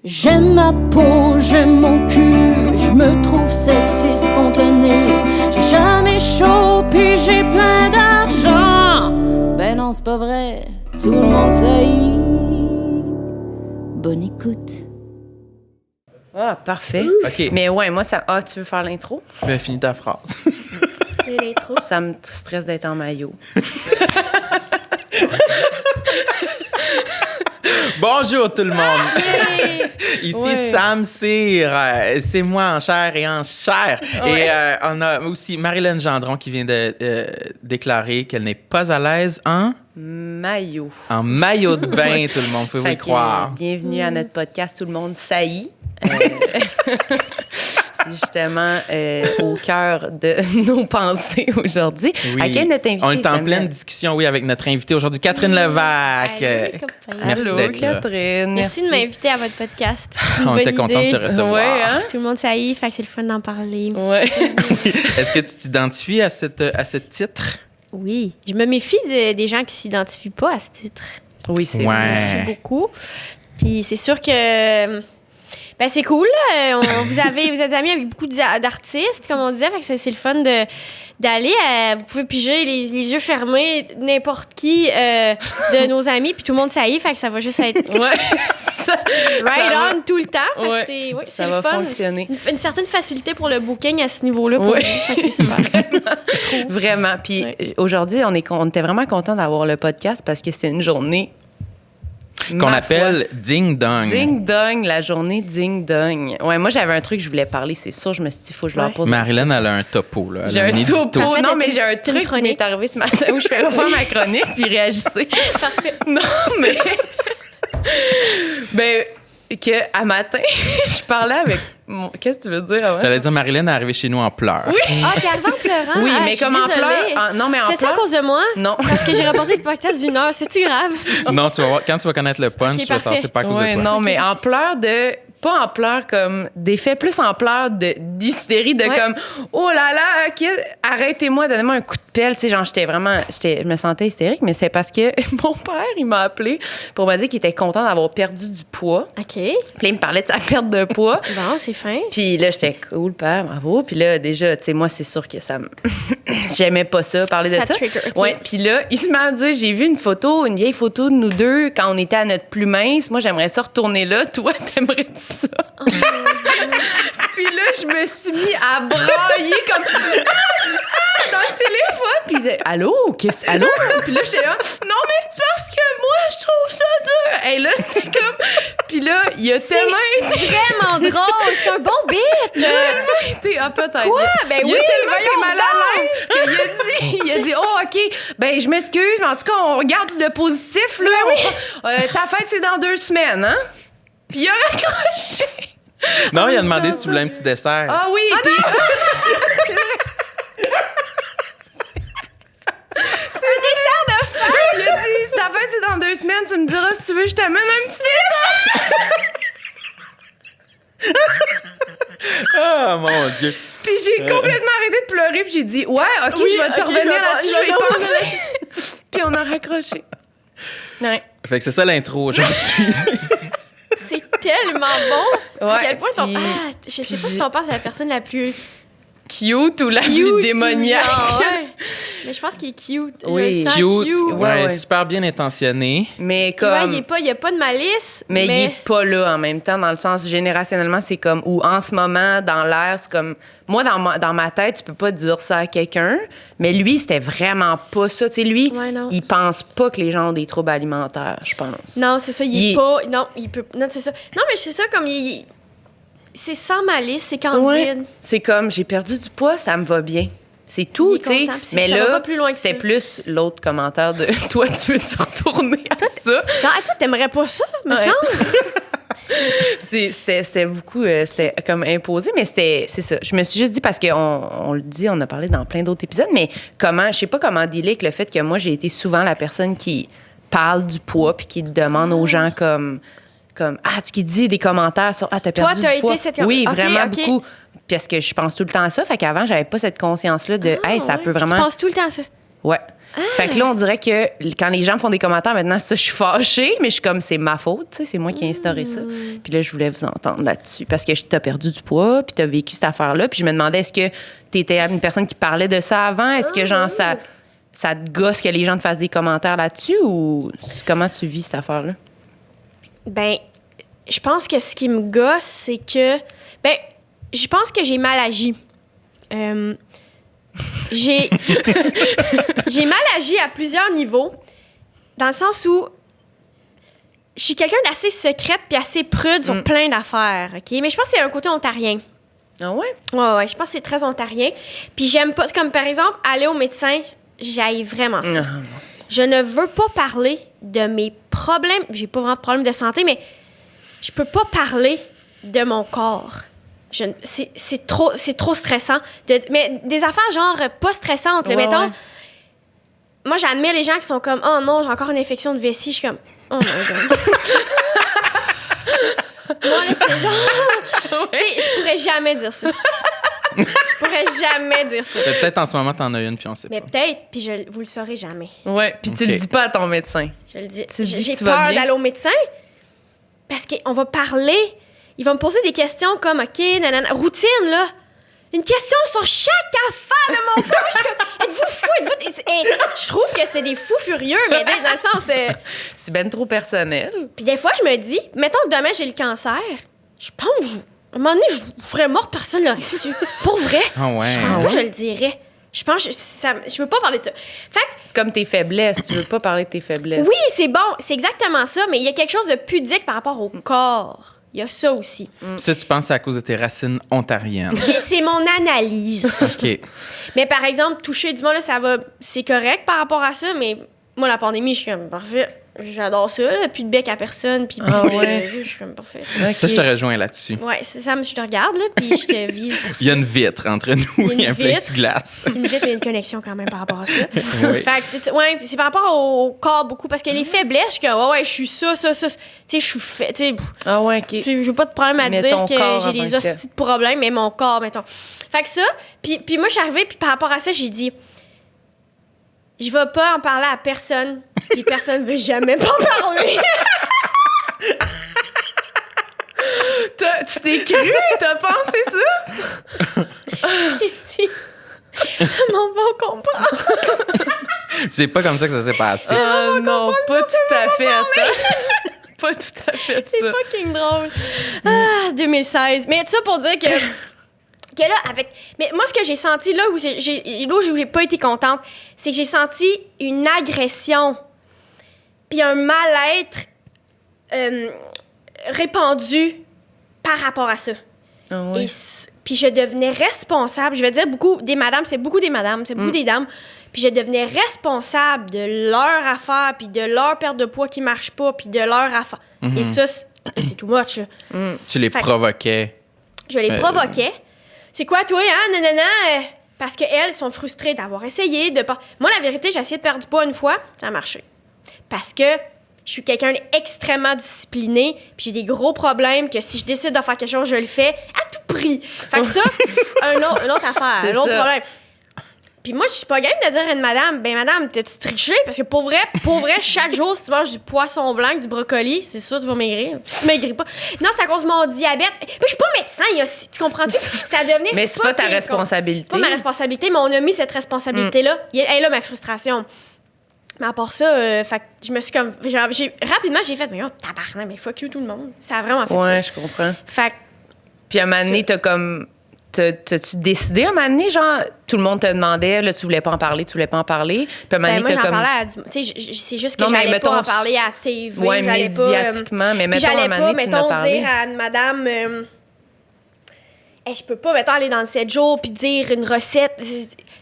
J'aime ma peau, j'aime mon cul, je me trouve sexy spontané. J'ai jamais chaud, puis j'ai plein d'argent. Ben non, c'est pas vrai, tout le monde sait. Bonne écoute. Ah, parfait. OK. Mais ouais, moi, ça... Ah, tu veux faire l'intro? Ben, finis ta phrase. L'intro. Ça me stresse d'être en maillot. Bonjour tout le monde. Ici Ouais. Sam Cyr. C'est moi en chair et en chair. Ouais. Et on a aussi Marilyn Gendron qui vient de déclarer qu'elle n'est pas à l'aise Maillot. en maillot de bain, tout le monde. Pouvez-vous Fait y que, croire? bienvenue à notre podcast Tout le monde saillit. C'est justement au cœur de nos pensées aujourd'hui. Oui. À quel notre invité, On est en Samuel? pleine discussion, oui, avec notre invitée aujourd'hui, Catherine Levac. Allô, copains. Merci Allô, d'être là. Catherine. Merci de m'inviter à votre podcast. C'est une On bonne était content de idée. te recevoir. Ouais, hein? Tout le monde saillit, fait que c'est le fun d'en parler. Ouais. Est-ce que tu t'identifies à ce titre? Oui. Je me méfie des gens qui s'identifient pas à ce titre. Oui, c'est Je me Ouais. méfie beaucoup. Puis c'est sûr que... Ben c'est cool, là. Vous êtes amis avec beaucoup d'artistes, comme on disait, fait que c'est le fun d'aller. Vous pouvez piger les yeux fermés n'importe qui de nos amis, puis tout le monde saillit, fait que ça va juste être Ouais. Ça right va- on tout le temps. Fait que Ouais. c'est Ça le va fun. fonctionner. Une certaine facilité pour le booking à ce niveau-là. Pour Ouais. nous. Fait que c'est super. Vraiment. Puis Ouais. aujourd'hui, on était vraiment contents d'avoir le podcast parce que c'est une journée Qu'on ma appelle Ding Dong. foi, Ding Dong, la journée Ding Dong. Ouais, moi, j'avais un truc que je voulais parler, c'est sûr. Je me suis dit, il faut que je leur Ouais. pose. Marilyn, elle a un topo, là. Elle J'ai a un édito. topo. En fait, Non, elle mais fait j'ai un une truc qui chronique. m'est arrivé ce matin où je fais refaire ma chronique puis réagissez. Non, mais. Ben, que à matin, je parlais avec. Qu'est-ce que tu veux dire avant? J'allais dire, Marilyn est arrivée chez nous en pleurs. Oui. Ah, t'es arrivée en pleurant? Oui, Ah, mais je suis comme en désolée. pleurs. Non, mais en C'est ça à pleurs. cause de moi? Non. Parce que j'ai reporté le podcast d'une heure. C'est-tu grave? Non, tu vas voir, quand tu vas connaître le punch, Ok, tu vas savoir parfait. c'est pas à cause Ouais, de toi. non, Ok, mais en merci. pleurs de. Pas en pleurs comme d'effets, plus en pleurs d'hystérie, de Ouais. comme oh là là, arrêtez-moi, donnez-moi un coup de pelle. Tu sais, genre, je me sentais hystérique, mais c'est parce que mon père, il m'a appelé pour me dire qu'il était content d'avoir perdu du poids. OK. Puis là, il me parlait de sa perte de poids. Bon, c'est fin. Puis là, j'étais cool, père, bravo. Puis là, déjà, tu sais, moi, c'est sûr que ça me. J'aimais pas ça, parler de Ça ça. trigger, ok. Ouais. Puis là, il se met à dire j'ai vu une vieille photo de nous deux quand on était à notre plus mince. Moi, j'aimerais ça retourner là. Toi, t'aimerais-tu ça? Puis là, je me suis mis à brailler comme dans le téléphone. Puis il disait allô? Allô? Puis là, j'étais là non, mais c'est parce que moi, je trouve ça dur. Et là, c'était comme. Puis là, il a tellement été. Vraiment drôle. C'est un bon bit. Il a tellement été. Ah, peut-être. Quoi? Ben il oui, a tellement voyons été mal à l'aise qu'il a dit, oh, OK, ben je m'excuse, mais en tout cas, on regarde le positif, là. Ta fête, c'est dans 2 semaines, hein? Puis il a raccroché. Non, il a demandé ça, si tu voulais un petit dessert. Ah oui, puis... C'est un dessert de fête! Il a dit, si ta fête, c'est dans 2 semaines, tu me diras si tu veux, je t'amène un petit dessert! Ah, mon Dieu. Puis j'ai complètement arrêté de pleurer, puis j'ai dit, ouais, OK, Oui, je vais te ok, revenir je vais là-dessus, pas- je vais y je vais penser. Puis on a raccroché. Ouais. Fait que c'est ça l'intro aujourd'hui. C'est tellement bon. Ouais, À quel point ton... puis- Ah, je sais pas si t'en penses à la personne la plus Cute ou la cute. plus démoniaque. genre, ouais. Mais je pense qu'il est cute. Je Oui. le sens Cute, cute. ouais, Ouais. super bien intentionné. Mais Puis ouais, comme... il y a pas de malice. mais il est pas là en même temps, dans le sens, générationnellement, c'est comme... Ou en ce moment, dans l'air, c'est comme... Moi, dans ma tête, tu peux pas dire ça à quelqu'un, mais lui, c'était vraiment pas ça. Tu sais, lui, Ouais, non. il pense pas que les gens ont des troubles alimentaires, je pense. Non, c'est ça, il Il- est pas... Non, il peut... Non, c'est ça. Non, mais c'est ça, comme il... C'est sans malice, c'est candide. Ouais. C'est comme, j'ai perdu du poids, ça me va bien. C'est tout, Il est tu sais. content, puis Mais ça va là, pas plus loin que c'est ça. plus l'autre commentaire de « Toi, tu veux-tu retourner à ça? » Genre, ah, toi, t'aimerais pas ça, me Ouais. semble? C'était beaucoup, c'était comme imposé, mais c'est ça. Je me suis juste dit, parce qu'on le dit, on a parlé dans plein d'autres épisodes, mais je sais pas comment dealer avec le fait que moi, j'ai été souvent la personne qui parle du poids puis qui demande aux gens comme qui dit des commentaires sur t'as perdu Toi, t'as du poids. été cette... Oui, Ok, vraiment ok. beaucoup. Parce que je pense tout le temps à ça. Fait qu'avant, j'avais pas cette conscience-là de Ah, hey, ça ouais. peut Tu vraiment. penses tout le temps à ça? Ouais. Fait que là, on dirait que quand les gens font des commentaires, maintenant, ça, je suis fâchée, mais je suis comme, c'est ma faute, tu sais, c'est moi qui ai instauré ça. Puis là, je voulais vous entendre là-dessus parce que t'as perdu du poids, puis t'as vécu cette affaire-là. Puis je me demandais, est-ce que t'étais une personne qui parlait de ça avant? Est-ce que, genre, ça te gosse que les gens te fassent des commentaires là-dessus ou comment tu vis cette affaire-là? Ben, je pense que ce qui me gosse, c'est que... Ben, je pense que j'ai mal agi. J'ai mal agi à plusieurs niveaux, dans le sens où je suis quelqu'un d'assez secrète puis assez prude sur plein d'affaires, OK? Mais je pense que c'est un côté ontarien. Ah ouais? Ouais, je pense que c'est très ontarien. Puis j'aime pas... Comme, par exemple, aller au médecin, j'haïs vraiment ça. Je ne veux pas parler de mes problèmes. J'ai pas vraiment de problème de santé, mais je peux pas parler de mon corps. C'est trop stressant. Mais des affaires genre pas stressantes. Mettons, ouais. Moi, j'admire les gens qui sont comme « Oh non, j'ai encore une infection de vessie. » Je suis comme « Oh my God. » Moi, là, c'est genre... Tu sais, je pourrais jamais dire ça. Je pourrais jamais dire ça. Peut-être en ce moment, t'en as une, puis on sait Mais pas. peut-être, puis vous le saurez jamais. Ouais, puis tu le dis pas à ton médecin. Je le dis. Tu dis J'ai que tu vas peur bien? d'aller au médecin parce qu'on va parler. Il va me poser des questions comme, OK, nanana, routine, là. Une question sur chaque affaire de mon corps. Je suis comme, êtes-vous fou? Je trouve que c'est des fous furieux, mais dans le sens... C'est ben trop personnel. Puis des fois, je me dis, mettons que demain, j'ai le cancer. Je pense que à un moment donné, je serais morte, personne ne l'aurait su. Pour vrai. Ah ouais. Je pense pas que je le dirais. Je pense que je veux pas parler de ça. Fait que, C'est comme tes faiblesses. Tu veux pas parler de tes faiblesses. oui, c'est bon. C'est exactement ça, mais il y a quelque chose de pudique par rapport au corps. Il y a ça aussi. Ça, tu penses que c'est à cause de tes racines ontariennes. C'est mon analyse. OK. Mais par exemple, toucher du monde, là, ça va... C'est correct par rapport à ça, mais moi, la pandémie, je suis comme, parfait. J'adore ça, là. Plus de bec à personne, puis ouais. je suis comme, parfait. Ça, je te rejoins là-dessus. Ouais, c'est ça, je te regarde, là, puis je te vise pour ça. Il y a une vitre entre nous, il y a un vitre. plexiglas. Une vitre et une connexion quand même par rapport à ça. Oui. Fait que, ouais, c'est par rapport au corps beaucoup, parce que les faiblesses, je suis comme, ouais, je suis ça. Tu sais, je suis fait, tu sais, Ah ouais, OK. j'ai pas de problème à Mais dire ton corps que en j'ai tant des que tel. hosties de problèmes, mais mon corps, mettons. Fait que ça, puis moi, je suis arrivée, puis par rapport à ça, j'ai dit, je vais pas en parler à personne, puis personne veut jamais m'en parler. Tu t'es cru? T'as pensé ça? Si, mon bon comprend. C'est pas comme ça que ça s'est passé. Ah non, pas tout à fait. Attends. Pas tout à fait C'est ça. fucking drôle. Ah, 2016. Mais ça pour dire que là, avec... Mais moi, ce que j'ai senti là où j'ai pas été contente, c'est que j'ai senti une agression puis un mal-être répandu par rapport à ça. Ah ouais. Puis je devenais responsable. Je vais dire beaucoup des madames, c'est beaucoup des dames. Puis je devenais responsable de leur affaire, puis de leur perte de poids qui marche pas, puis de leur affaire. Et ça, c'est too much, là. Tu les Fait que- provoquais. Je les provoquais. C'est quoi, toi, hein, nanana? Parce qu'elles sont frustrées d'avoir essayé de pas... Moi, la vérité, j'ai essayé de perdre du poids une fois, ça a marché. Parce que je suis quelqu'un d'extrêmement discipliné, puis j'ai des gros problèmes que si je décide de faire quelque chose, je le fais à tout prix. Fait que ça, une autre affaire, C'est un autre ça. problème. Puis moi, je suis pas game de dire à une madame, ben madame, t'as-tu triché? Parce que pour vrai, chaque jour, si tu manges du poisson blanc, du brocoli, c'est sûr, tu vas maigrir. Puis tu maigris pas. Non, c'est à cause de mon diabète. Mais je suis pas médecin, tu comprends-tu? Ça devenait Mais c'est pas ta fucking responsabilité. C'est pas ma responsabilité, mais on a mis cette responsabilité-là. Elle est là, ma frustration. Mais à part ça, fait que je me suis comme... rapidement, j'ai fait, mais oh, tabarnak, mais fuck you tout le monde. Ça a vraiment fait ça. Ouais, je comprends. Fait que Puis à un moment donné, t'as-tu décidé à un moment donné, genre, tout le monde te demandait, là, tu voulais pas en parler. Puis à un moment donné, moi, j'en t'as comme... parlais à du... Tu sais, c'est juste que Non, mais j'allais mettons, pas en parler à TV. Ouais, j'allais médiatiquement, mais mettons, à un j'allais moment pas, donné, tu en as mettons, parlé. dire à une madame... je peux pas, mettons, aller dans le 7 jours puis dire une recette.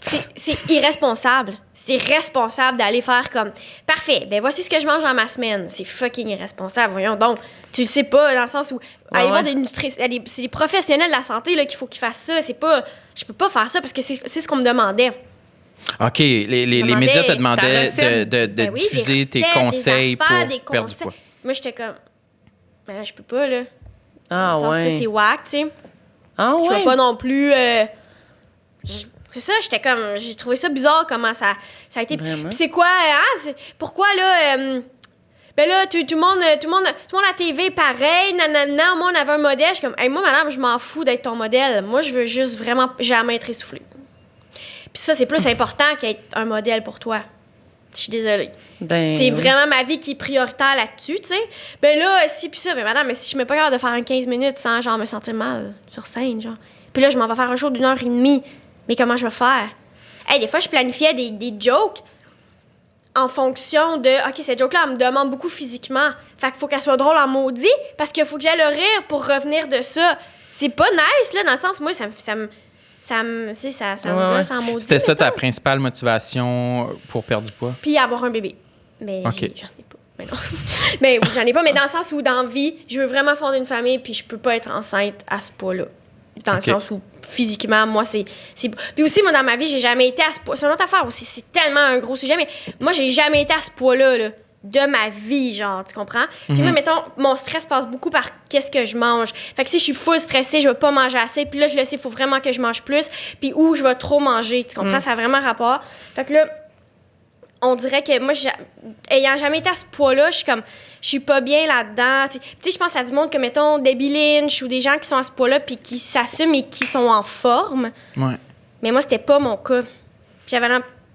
C'est irresponsable. C'est irresponsable d'aller faire comme... Parfait, ben voici ce que je mange dans ma semaine. C'est fucking irresponsable, voyons donc. Tu le sais pas, dans le sens où... aller voir des c'est des professionnels de la santé là, qu'il faut qu'ils fassent ça. C'est pas... Je peux pas faire ça parce que c'est ce qu'on me demandait. OK, les médias te demandaient de Ben oui, diffuser des tes recettes, conseils des affaires, pour des perdre du conseils. poids. Moi, j'étais comme... Mais là, je peux pas, là. Ah Dans le sens, ouais. ça, c'est whack, tu sais. Ah Je ouais. vais pas non plus... C'est ça, j'ai trouvé ça bizarre comment ça a été. Vraiment? Puis c'est quoi, pourquoi là, ben là, tout le monde à la TV, pareil, nanana, moi on avait un modèle, je suis comme, hey, moi madame, je m'en fous d'être ton modèle, moi je veux juste vraiment jamais être essoufflée. Puis ça, c'est plus important qu'être un modèle pour toi. Je suis désolée. C'est vraiment ma vie qui est prioritaire là-dessus, tu sais. Ben là, si, puis ça, ben madame, mais si je me pas capable de faire un 15 minutes sans, genre, me sentir mal sur scène, genre. Puis là, je m'en vais faire un show d'1h30. Mais comment je vais faire? Hey, des fois, je planifiais des jokes en fonction de, OK, cette joke-là, elle me demande beaucoup physiquement. Fait qu'il faut qu'elle soit drôle en maudit parce qu'il faut que j'aille le rire pour revenir de ça. C'est pas nice, là, dans le sens, moi, ça me gosse en maudit. C'était ça ta principale motivation pour perdre du poids? Puis avoir un bébé. Mais OK. j'en ai pas. Mais non. Mais oui, j'en ai pas, mais dans le sens où, dans la vie, je veux vraiment fonder une famille, puis je peux pas être enceinte à ce poids-là. Dans le sens où, physiquement, moi, c'est... Puis aussi, moi, dans ma vie, j'ai jamais été à ce poids. C'est une autre affaire aussi. C'est tellement un gros sujet, mais moi, j'ai jamais été à ce poids-là, là, de ma vie, genre, tu comprends? Puis moi, mettons, mon stress passe beaucoup par qu'est-ce que je mange. Fait que si je suis full stressée, je vais pas manger assez. Puis là, je le sais, il faut vraiment que je mange plus. Puis où je vais trop manger, tu comprends? Ça a vraiment rapport. Fait que là, on dirait que moi, ayant jamais été à ce poids-là, je suis pas bien là-dedans. Tu sais, je pense à du monde que, mettons, Debbie Lynch ou des gens qui sont à ce poids-là puis qui s'assument et qui sont en forme. Ouais. Mais moi, c'était pas mon cas.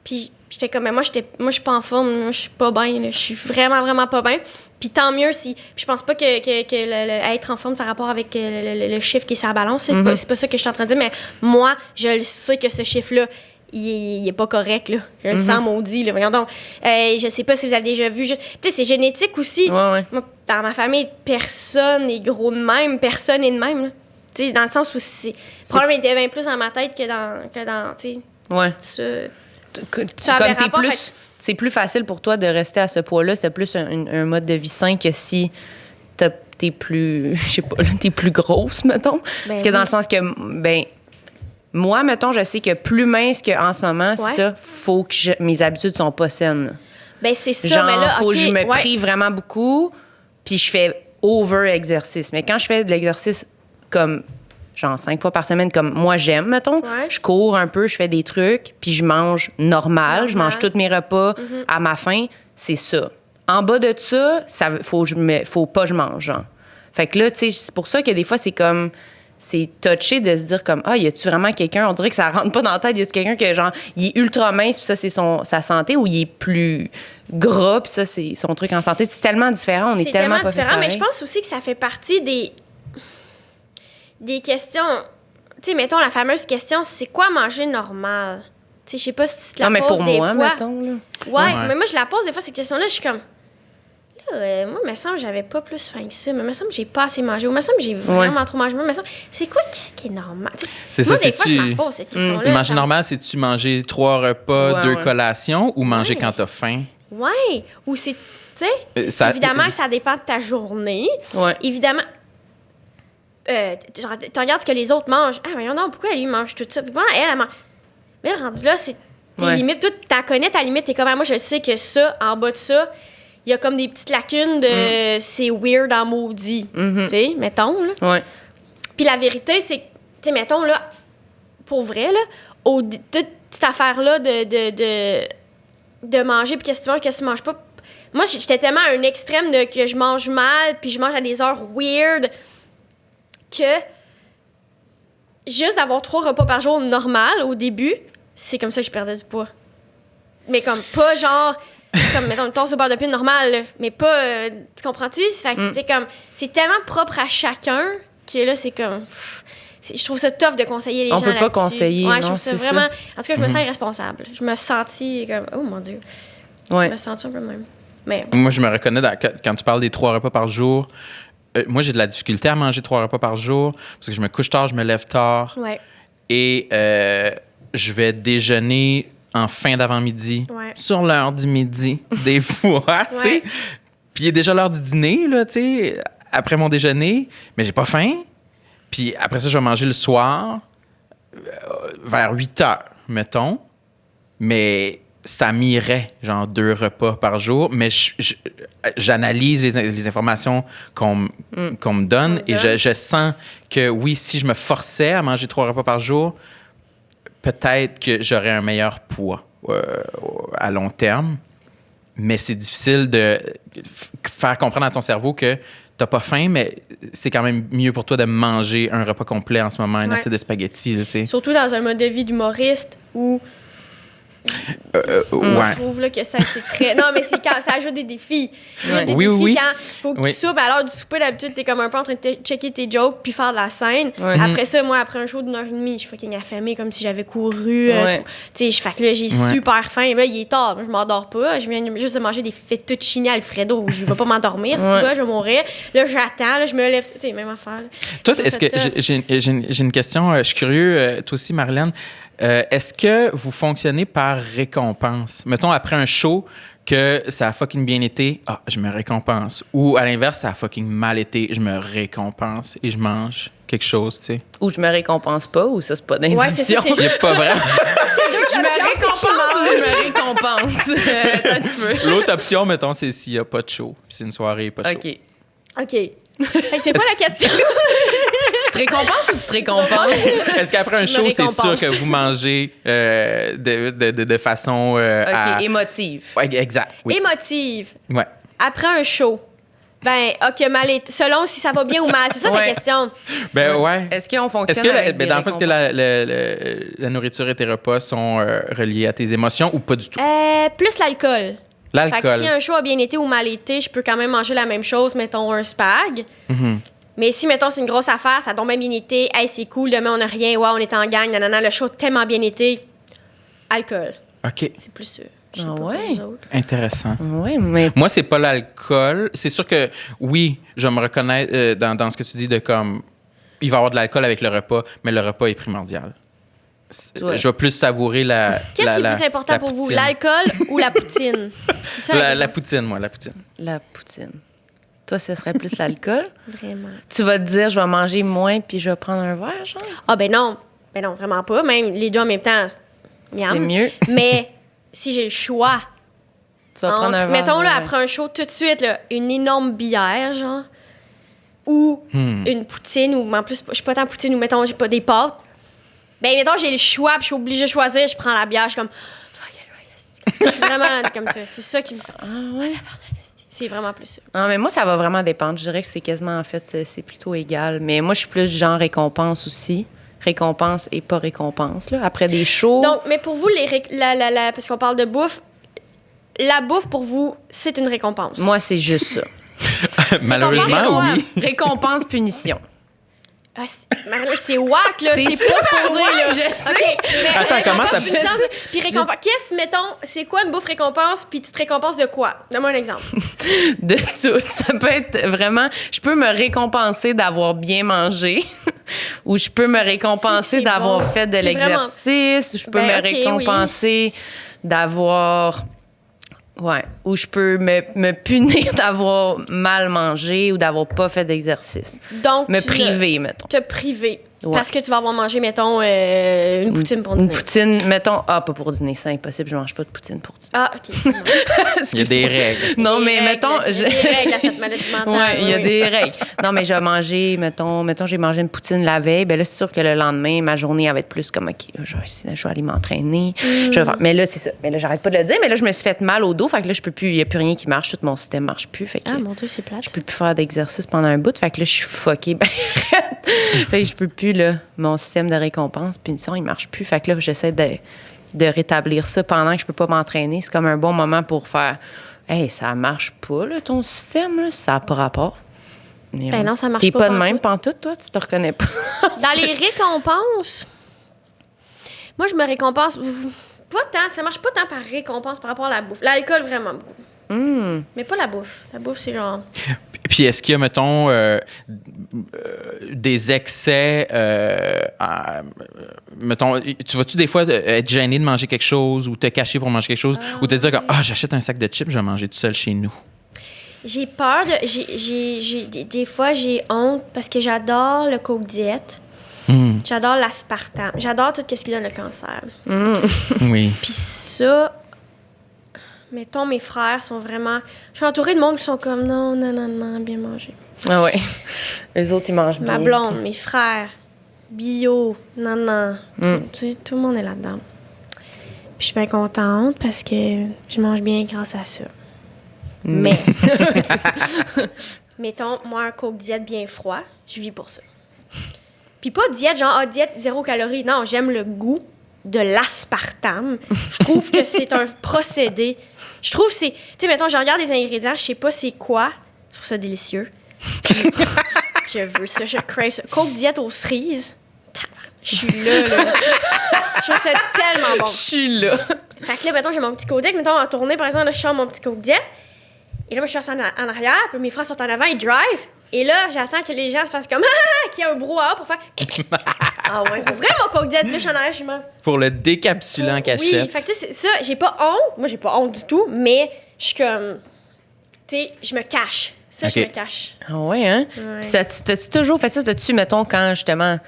Puis j'étais comme, mais moi, je suis pas en forme. Moi, je suis pas bien. Je suis vraiment, vraiment pas bien. Puis tant mieux si... Puis je pense pas que être en forme, ça a rapport avec le chiffre qui est sur la balance. C'est pas ça que je suis en train de dire. Mais moi, je le sais que ce chiffre-là, il est pas correct, là. Je le sens maudit, là. Voyons donc. Je sais pas si vous avez déjà vu. Tu sais, c'est génétique aussi. Ouais. Moi, dans ma famille, personne n'est gros de même. Personne n'est de même, là. Tu sais, dans le sens où le problème était bien plus dans ma tête que dans tu sais... Ouais. Ça... Comme t'es plus... C'est plus facile pour toi de rester à ce poids-là. C'était plus un mode de vie sain que si t'es plus... Je sais pas, là, t'es plus grosse, mettons. Parce que dans le sens que... Moi, mettons, je sais que plus mince qu'en ce moment, c'est ça, faut que mes habitudes sont pas saines. Ben c'est ça, genre, mais là, faut que je me prive vraiment beaucoup, puis je fais over-exercice. Mais quand je fais de l'exercice comme, genre 5 fois par semaine, comme moi j'aime, mettons, je cours un peu, je fais des trucs, puis je mange normal, je mange tous mes repas à ma faim, c'est ça. En bas de ça, faut pas que je mange, genre. Fait que là, tu sais, c'est pour ça que des fois, c'est comme... C'est touché de se dire comme, y a-tu vraiment quelqu'un, on dirait que ça rentre pas dans la tête, y a-tu quelqu'un que genre, il est ultra mince, puis ça, c'est sa santé, ou il est plus gras, puis ça, c'est son truc en santé. C'est tellement différent, on est tellement pas différent, mais je pense aussi que ça fait partie des questions. Tu sais, mettons, la fameuse question, c'est quoi manger normal? Tu sais, je sais pas si tu te la poses des fois. Mettons, là. Ouais, mais moi, je la pose des fois, cette question-là, je suis comme... moi, il me semble que j'avais pas plus faim que ça. Mais il me semble que j'ai pas assez mangé. Ou il me semble que j'ai vraiment trop mangé. Mais il me semble, c'est quoi qui est normal? C'est moi, ça, des fois, je me pose cette question-là. Manger normal, c'est-tu manger 3 repas, 2 collations ou manger quand t'as faim? Ouais. Ou c'est... Tu sais, évidemment que ça dépend de ta journée. Ouais. Évidemment... tu regardes ce que les autres mangent. Ah, mais non, pourquoi lui mange tout ça? Puis bon, elle mange... Mais rendu là, c'est... Tes limites, toi, t'en connais ta limite. T'es comme, moi, je sais que ça, en bas de ça... Il y a comme des petites lacunes de c'est weird en maudit. Tu sais, mettons, là. Ouais. Puis la vérité, c'est que, tu sais, mettons, là, pour vrai, là, toute cette affaire-là de manger, puis qu'est-ce que tu manges, qu'est-ce que tu manges pas. Moi, j'étais tellement à un extrême de que je mange mal, puis je mange à des heures weird, que juste d'avoir 3 repas par jour normal au début, c'est comme ça que je perdais du poids. Mais comme pas genre... comme, mettons, une toast au beurre de pin normale, là, mais pas... tu comprends-tu? Fait que c'était comme... C'est tellement propre à chacun que là, c'est comme... je trouve ça tough de conseiller les gens là-dessus. On peut pas conseiller, ouais, non, je trouve ça c'est vraiment... ça. En tout cas, je me sens irresponsable. Je me sentis comme... Oh, mon Dieu. Ouais. Je me sens un peu même. Mais... Moi, je me reconnais quand tu parles des 3 repas par jour. Moi, j'ai de la difficulté à manger 3 repas par jour parce que je me couche tard, je me lève tard. Ouais. Et je vais déjeuner en fin d'avant-midi, sur l'heure du midi, des fois, tu sais. Puis il est déjà l'heure du dîner, là, tu sais, après mon déjeuner, mais j'ai pas faim. Puis après ça, je vais manger le soir, vers 8 heures, mettons. Mais ça m'irait, genre 2 repas par jour. Mais j'analyse les informations qu'on me donne et je sens que, oui, si je me forçais à manger 3 repas par jour, peut-être que j'aurais un meilleur poids à long terme, mais c'est difficile de faire comprendre à ton cerveau que t'as pas faim, mais c'est quand même mieux pour toi de manger un repas complet en ce moment, une assiette de spaghettis, tu sais. Surtout dans un mode de vie d'humoriste où je trouve là, que ça, c'est très... Non, mais c'est quand ça ajoute des défis. Des défis quand faut que tu soupes. À l'heure du souper, d'habitude, t'es comme un peu en train de checker tes jokes puis faire de la scène. Après ça, moi, après un show d'1 heure et demie, je suis fucking affamée comme si j'avais couru. Tu sais, fait que là, j'ai super faim. Là, il est tard. Je m'endors pas. Je viens juste de manger des fettuccine Alfredo. Je vais pas m'endormir. Si je vais mourir. Là, j'attends. Là, je me lève. Tu sais, même affaire. Toi, est-ce que... J'ai une question. Je suis curieux. Toi aussi, Marilyn. Est-ce que vous fonctionnez par récompense? Mettons, après un show, que ça a fucking bien été, je me récompense. Ou à l'inverse, ça a fucking mal été, je me récompense et je mange quelque chose, tu sais. Ou je me récompense pas, ou ça, c'est pas dans les c'est ça, options. C'est pas vrai. Je me récompense ou je me récompense? Attends un petit peu. L'autre option, mettons, c'est s'il y a pas de show. Puis c'est une soirée, pas de show. OK. C'est quoi la question? Tu te récompenses ou tu te récompenses? Est-ce qu'après un show, c'est sûr que vous mangez de façon... émotive. Ouais, exact. Oui. Émotive. Ouais. Après un show. Ben, mal été. Selon si ça va bien ou mal. C'est ça ta question. Ben, ouais. Est-ce qu'on fonctionne avec des dans le fond, est-ce que la nourriture et tes repas sont reliés à tes émotions ou pas du tout? Plus l'alcool. L'alcool. Fait que si un show a bien été ou mal été, je peux quand même manger la même chose, mettons un spag. Mais si, mettons, c'est une grosse affaire, ça tombe bien été, hey, c'est cool, demain on n'a rien, on est en gang, nanana, le show a tellement bien été, alcool. OK. C'est plus sûr. Intéressant. Oui, mais... Moi, c'est pas l'alcool. C'est sûr que, oui, je me reconnais dans ce que tu dis de comme, il va y avoir de l'alcool avec le repas, mais le repas est primordial. Je vais plus savourer la Qu'est-ce qui est plus important pour vous, l'alcool ou la poutine? C'est ça, la poutine, moi, la poutine. La poutine. Toi, ce serait plus l'alcool? Vraiment. Tu vas te dire, je vais manger moins puis je vais prendre un verre, genre? Ah, ben non, vraiment pas. Même les deux en même temps, c'est mieux. Mais si j'ai le choix, tu vas prendre un verre. Mettons, là, après un show, tout de suite, là, une énorme bière, genre, ou une poutine, ou en plus, je suis pas tant poutine, ou mettons, j'ai pas des pâtes. Ben, mettons, j'ai le choix, puis je suis obligée de choisir, je prends la bière, je suis comme, je suis vraiment comme ça. C'est ça qui me fait. Ah, ouais. C'est vraiment plus ça. Ah, mais moi, ça va vraiment dépendre. Je dirais que c'est quasiment, en fait, c'est plutôt égal. Mais moi, je suis plus genre récompense aussi. Récompense et pas récompense, là. Après des shows. Donc, mais pour vous, parce qu'on parle de bouffe, la bouffe, pour vous, c'est une récompense. Moi, c'est juste ça. Malheureusement, oui. Récompense, punition. Ah, c'est whack, là. C'est pas supposé, là. Je sais. Okay, attends, comment ça... Puis récompense... mettons, c'est quoi une bouffe récompense, puis tu te récompenses de quoi? Donne-moi un exemple. De tout. Ça peut être vraiment... Je peux me récompenser d'avoir bien mangé ou je peux me récompenser d'avoir fait de l'exercice ou je peux me récompenser d'avoir... Ouais. Ou je peux me punir d'avoir mal mangé ou d'avoir pas fait d'exercice. Donc, me priver, mettons. Te priver. Ouais. Parce que tu vas avoir mangé, mettons, une poutine pour dîner. Une poutine, mettons... Ah, pas pour dîner, c'est impossible. Je mange pas de poutine pour dîner. Ah, OK. Il y a des règles. Non, mais mettons... Il y a des règles à cette maladie mentale. Oui, il y a des règles. Non, mais je vais manger, mettons, j'ai mangé une poutine la veille. Ben là, c'est sûr que le lendemain, ma journée va être plus comme, OK, je vais aller m'entraîner. Mais là, c'est ça. Mais là, j'arrête pas de le dire. Mais là, je me suis fait mal au dos. Fait que là, je peux plus... Il y a plus rien qui marche. Tout mon système marche plus. Fait que, mon Dieu, c'est plate. Je peux plus faire d'exercice pendant un bout. Fait que là, je suis fuckée. Ben, fait que je peux plus, là... Mon système de récompense, punition, il marche plus. Fait que là, j'essaie de rétablir ça pendant que je peux pas m'entraîner. C'est comme un bon moment pour faire « Hey, ça marche pas, là, ton système, là. Ça n'a pas rapport. » Ben non, ça marche pas. T'es pas de pantoute. même pantoute, toi? Tu te reconnais pas? Dans les récompenses, moi, je me récompense... Pas tant, ça marche pas tant par récompense par rapport à la bouffe. L'alcool, vraiment beaucoup. Mais pas la bouffe. La bouffe, c'est genre... Puis est-ce qu'il y a, mettons, des excès... mettons, tu vas-tu des fois être gêné de manger quelque chose ou te cacher pour manger quelque chose ou te dire que j'achète un sac de chips, je vais manger tout seul chez nous? J'ai peur de... Des fois, j'ai honte parce que j'adore le Coke Diet. J'adore l'aspartame. J'adore tout ce qui donne le cancer. Oui. Puis ça... Mettons, mes frères sont vraiment... Je suis entourée de monde qui sont comme, non, bien manger. Ah ouais. Les autres, ils mangent bien. Ma blonde, mes frères, bio, non. Tu sais, tout le monde est là-dedans. Puis je suis bien contente parce que je mange bien grâce à ça. Mais, mettons, moi, un Coke diète bien froid, je vis pour ça. Puis pas diète, genre, diète 0 calories. Non, j'aime le goût de l'aspartame. Je trouve que c'est un procédé. Je trouve que c'est... Tu sais, mettons, je regarde les ingrédients, je sais pas c'est quoi. Je trouve ça délicieux. Je veux ça, je crave ça. Coke diète aux cerises. Je suis là. Je trouve ça tellement bon. Je suis là. Fait que là, mettons, j'ai mon petit Coke diète. Mettons, en tournée, par exemple, là, je sors mon petit Coke diète. Et là, moi, je suis assis en arrière. Puis mes frères sont en avant, ils drive. Et là, j'attends que les gens se fassent comme qu'il y a un brouhaha pour faire. Ah ouais. Pour vrai, mon Coke diète, là, je suis en arrière, je suis même. Pour le décapsuler en cachette. Oui, fait que tu sais, c'est ça, j'ai pas honte. Moi, j'ai pas honte du tout, mais je suis comme. Tu sais, je me cache. Ça, Ok. je me cache. Ah ouais, hein? Ouais. Puis t'as-tu toujours fait ça? T'as-tu, mettons, quand justement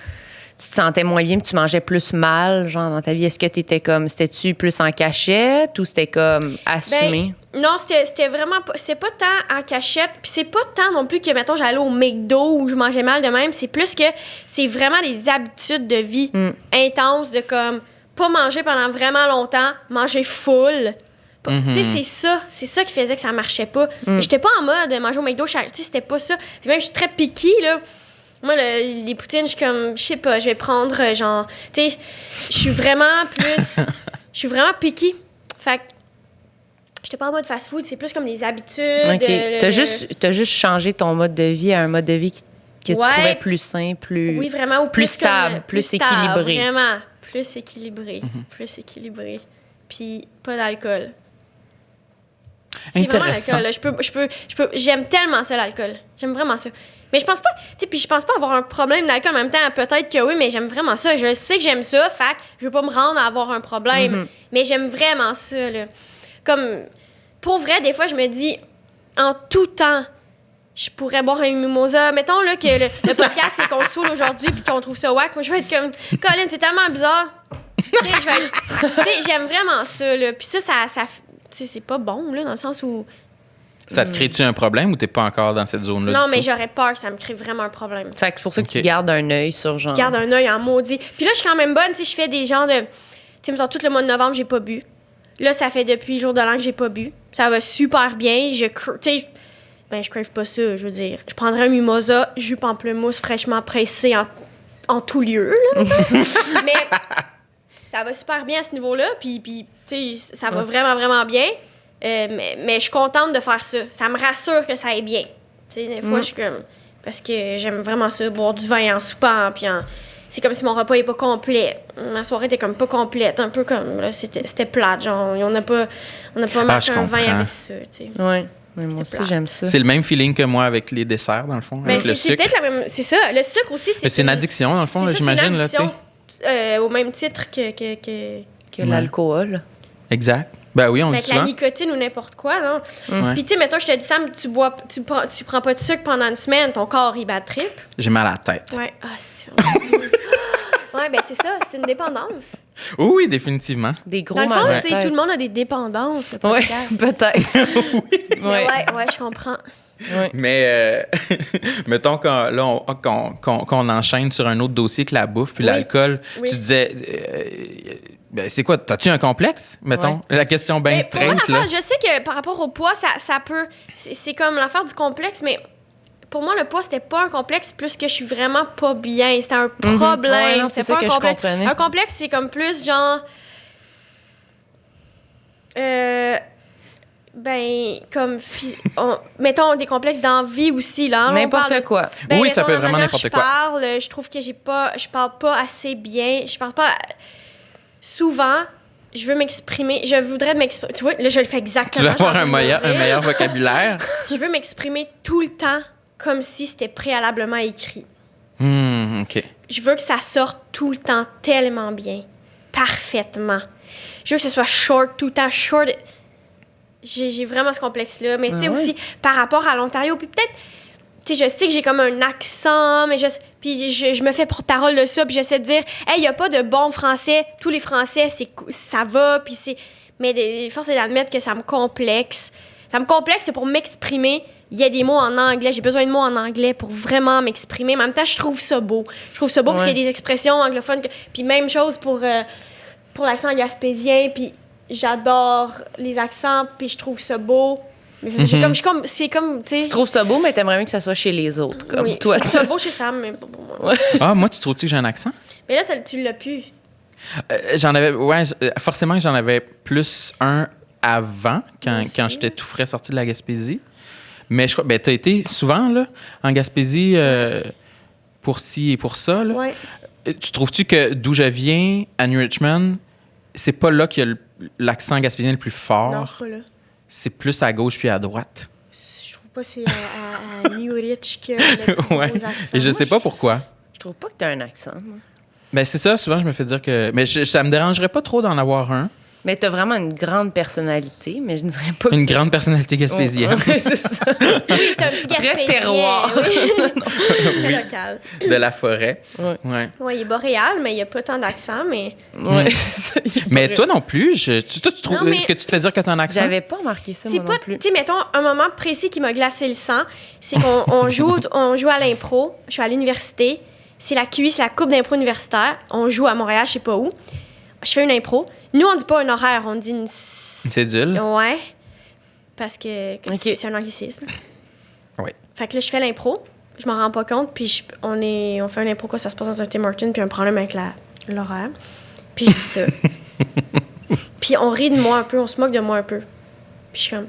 tu te sentais moins bien, puis tu mangeais plus mal, genre dans ta vie, est-ce que t'étais comme, c'était-tu plus en cachette ou c'était comme assumé? Ben, non, c'était vraiment pas. C'était pas tant en cachette. Puis c'est pas tant non plus que, mettons, j'allais au McDo où je mangeais mal de même. C'est plus que c'est vraiment des habitudes de vie intenses de comme pas manger pendant vraiment longtemps, manger full. Tu sais, c'est ça qui faisait que ça marchait pas. Mais j'étais pas en mode manger au McDo, tu sais, c'était pas ça. Puis même, je suis très picky, là. Moi, les poutines, je suis comme, je sais pas, je vais prendre genre, tu sais, je suis vraiment picky. Fait que, j'étais pas en mode fast-food, c'est plus comme des habitudes. OK. T'as juste changé ton mode de vie à un mode de vie que tu trouvais plus sain, plus... Oui, vraiment. Ou plus stable, plus équilibré. Vraiment, plus équilibré. Plus équilibré. Puis pas d'alcool. C'est vraiment Intéressant. l'alcool. Là. J'aime tellement ça, l'alcool. J'aime vraiment ça. Mais je pense pas, tu sais, puis je pense pas avoir un problème d'alcool en même temps. Peut-être que oui, mais j'aime vraiment ça. Je sais que j'aime ça, fait que je veux pas me rendre à avoir un problème. Mais j'aime vraiment ça, là. Comme, pour vrai, des fois, je me dis, en tout temps, je pourrais boire un mimosa. Mettons, là, que le podcast, c'est qu'on se saoule aujourd'hui puis qu'on trouve ça whack. Moi, je vais être comme, Colin, c'est tellement bizarre. Tu sais, j'aime vraiment ça, là. Puis ça tu sais, c'est pas bon, là, dans le sens où... Ça te crée-tu un problème ou t'es pas encore dans cette zone-là? Non, du mais tout? j'aurais peur, ça me crée vraiment un problème. Fait que c'est pour ça que OK. tu gardes un œil sur genre... Je garde un œil en maudit. Puis là, je suis quand même bonne, tu sais, je fais des genres de... Tu sais, mettons, tout le mois de novembre, j'ai pas bu. Là, ça fait depuis jour de l'an que j'ai pas bu. Ça va super bien. Tu sais, ben, je crave pas ça, je veux dire. Je prendrais un mimosa, jus pamplemousse fraîchement pressé en tout lieu, là. Mais ça va super bien à ce niveau-là, puis tu sais, ça va vraiment, vraiment bien. Mais je suis contente de faire ça. Ça me rassure que ça aille bien. Tu sais, des fois, je suis comme... Parce que j'aime vraiment ça, boire du vin en soupant, puis c'est comme si mon repas n'est pas complet. Ma soirée était comme pas complète, un peu comme... Là, c'était plate, genre, on n'a pas marqué je un vin comprends. avec ça, tu sais. Ouais. Mais moi C'était aussi, plate. j'aime ça. C'est le même feeling que moi avec les desserts, dans le fond, Ben, avec le c'est sucre. peut-être la même... C'est ça, le sucre aussi, Mais c'est une addiction, dans le fond, là, c'est j'imagine. une Là, tu sais. addiction, au même titre que Que l'alcool. Exact. Ben oui, on le avec dit la souvent. nicotine ou n'importe quoi, non? Ouais. Puis, tu sais, mettons, je te dis, Sam, tu prends pas de sucre pendant une semaine, ton corps, il bat trip. J'ai mal à la tête. Ouais. Ah, c'est... mon Dieu. Ouais, ben c'est ça, c'est une dépendance. Oui, définitivement. Des gros Dans le fond, mal de c'est tête. tout le monde a des dépendances, le Ouais, podcast. peut-être. Mais ouais, je comprends. Ouais. Mais mettons qu'on enchaîne sur un autre dossier que la bouffe puis l'alcool. Oui. Tu disais, ben, c'est quoi? T'as-tu un complexe, mettons? La question bien Mais pour moi, straight, là. l'affaire, je sais que par rapport au poids, ça peut... C'est comme l'affaire du complexe, mais pour moi, le poids, c'était pas un complexe, plus que je suis vraiment pas bien. C'était un problème. Ouais, non, c'est c'était ça pas que un je complexe. comprenais. Un complexe, c'est comme plus genre... Ben, comme... mettons des complexes d'envie aussi, là. Là, on N'importe parle de- quoi. Ben, Oui, ça mettons, peut la vraiment manière n'importe que quoi. je trouve que je parle pas assez bien. Je parle pas... Souvent, je veux m'exprimer. Je voudrais m'exprimer. Tu vois, là, je le fais exactement. Tu veux avoir j'ai un envie de mourir. meilleur vocabulaire? Je veux m'exprimer tout le temps comme si c'était préalablement écrit. OK. Je veux que ça sorte tout le temps tellement bien. Parfaitement. Je veux que ce soit short tout le temps. Short. J'ai vraiment ce complexe-là. Mais tu sais, aussi, par rapport à l'Ontario, puis peut-être... Tu sais, je sais que j'ai comme un accent, mais puis je me fais porte-parole de ça, puis j'essaie de dire, hey, il n'y a pas de bon français. Tous les français, ça va, puis c'est... Mais force est d'admettre que ça me complexe. Ça me complexe pour m'exprimer il y a des mots en anglais. J'ai besoin de mots en anglais pour vraiment m'exprimer. Mais en même temps, je trouve ça beau. Je trouve ça beau parce qu'il y a des expressions anglophones. Puis même chose pour l'accent gaspésien. Puis j'adore les accents, puis je trouve ça beau. Mais c'est comme, tu sais... Tu trouves ça beau, mais t'aimerais mieux que ça soit chez les autres, comme oui, toi. Je trouve ça beau chez Sam, mais pas pour moi. Ah, moi, tu trouves-tu que j'ai un accent? Mais là, tu l'as plus. Forcément, j'en avais plus un avant, quand j'étais tout frais sorti de la Gaspésie. Mais je crois, ben, t'as été souvent, là, en Gaspésie, pour ci et pour ça, là. Ouais. Tu trouves-tu que d'où je viens, à New Richmond, c'est pas là qu'il y a l'accent gaspésien le plus fort? Non, pas là. C'est plus à gauche puis à droite. Je trouve pas que c'est à New Rich que le plus Ouais. gros accent. Et je sais pas pourquoi. Je trouve pas que t'as un accent, moi. Ben, c'est ça, souvent, je me fais dire que... Mais ça me dérangerait pas trop d'en avoir un. Mais t'as vraiment une grande personnalité, mais je ne dirais pas Une grande personnalité gaspésienne. Ouais, c'est ça. Oui, c'est un petit Très gaspésien. terroir. Oui. Très local. De la forêt. Ouais. Ouais. Oui, il est boréal, mais il n'y a pas tant d'accent, mais... Ouais, c'est ça. Mais toi non plus, toi, tu trouves... Non, mais- Est-ce que tu te fais dire que t'as un accent? J'avais pas remarqué ça, C'est moi pas... non plus. Tu sais, mettons, un moment précis qui m'a glacé le sang, c'est qu'on joue à l'impro. Je suis à l'université. C'est la QI, c'est la coupe d'impro universitaire. On joue à Montréal, je sais pas où. Je fais une impro. Nous, on dit pas un horaire, on dit une... Une cédule? Ouais. Parce que Ok. c'est un anglicisme. Oui. Fait que là, je fais l'impro. Je m'en rends pas compte. Puis on fait un impro, quoi, ça se passe dans un Tim Hortons, puis un problème avec l'horaire. Puis je dis ça. Puis on rit de moi un peu, on se moque de moi un peu. Puis je suis comme...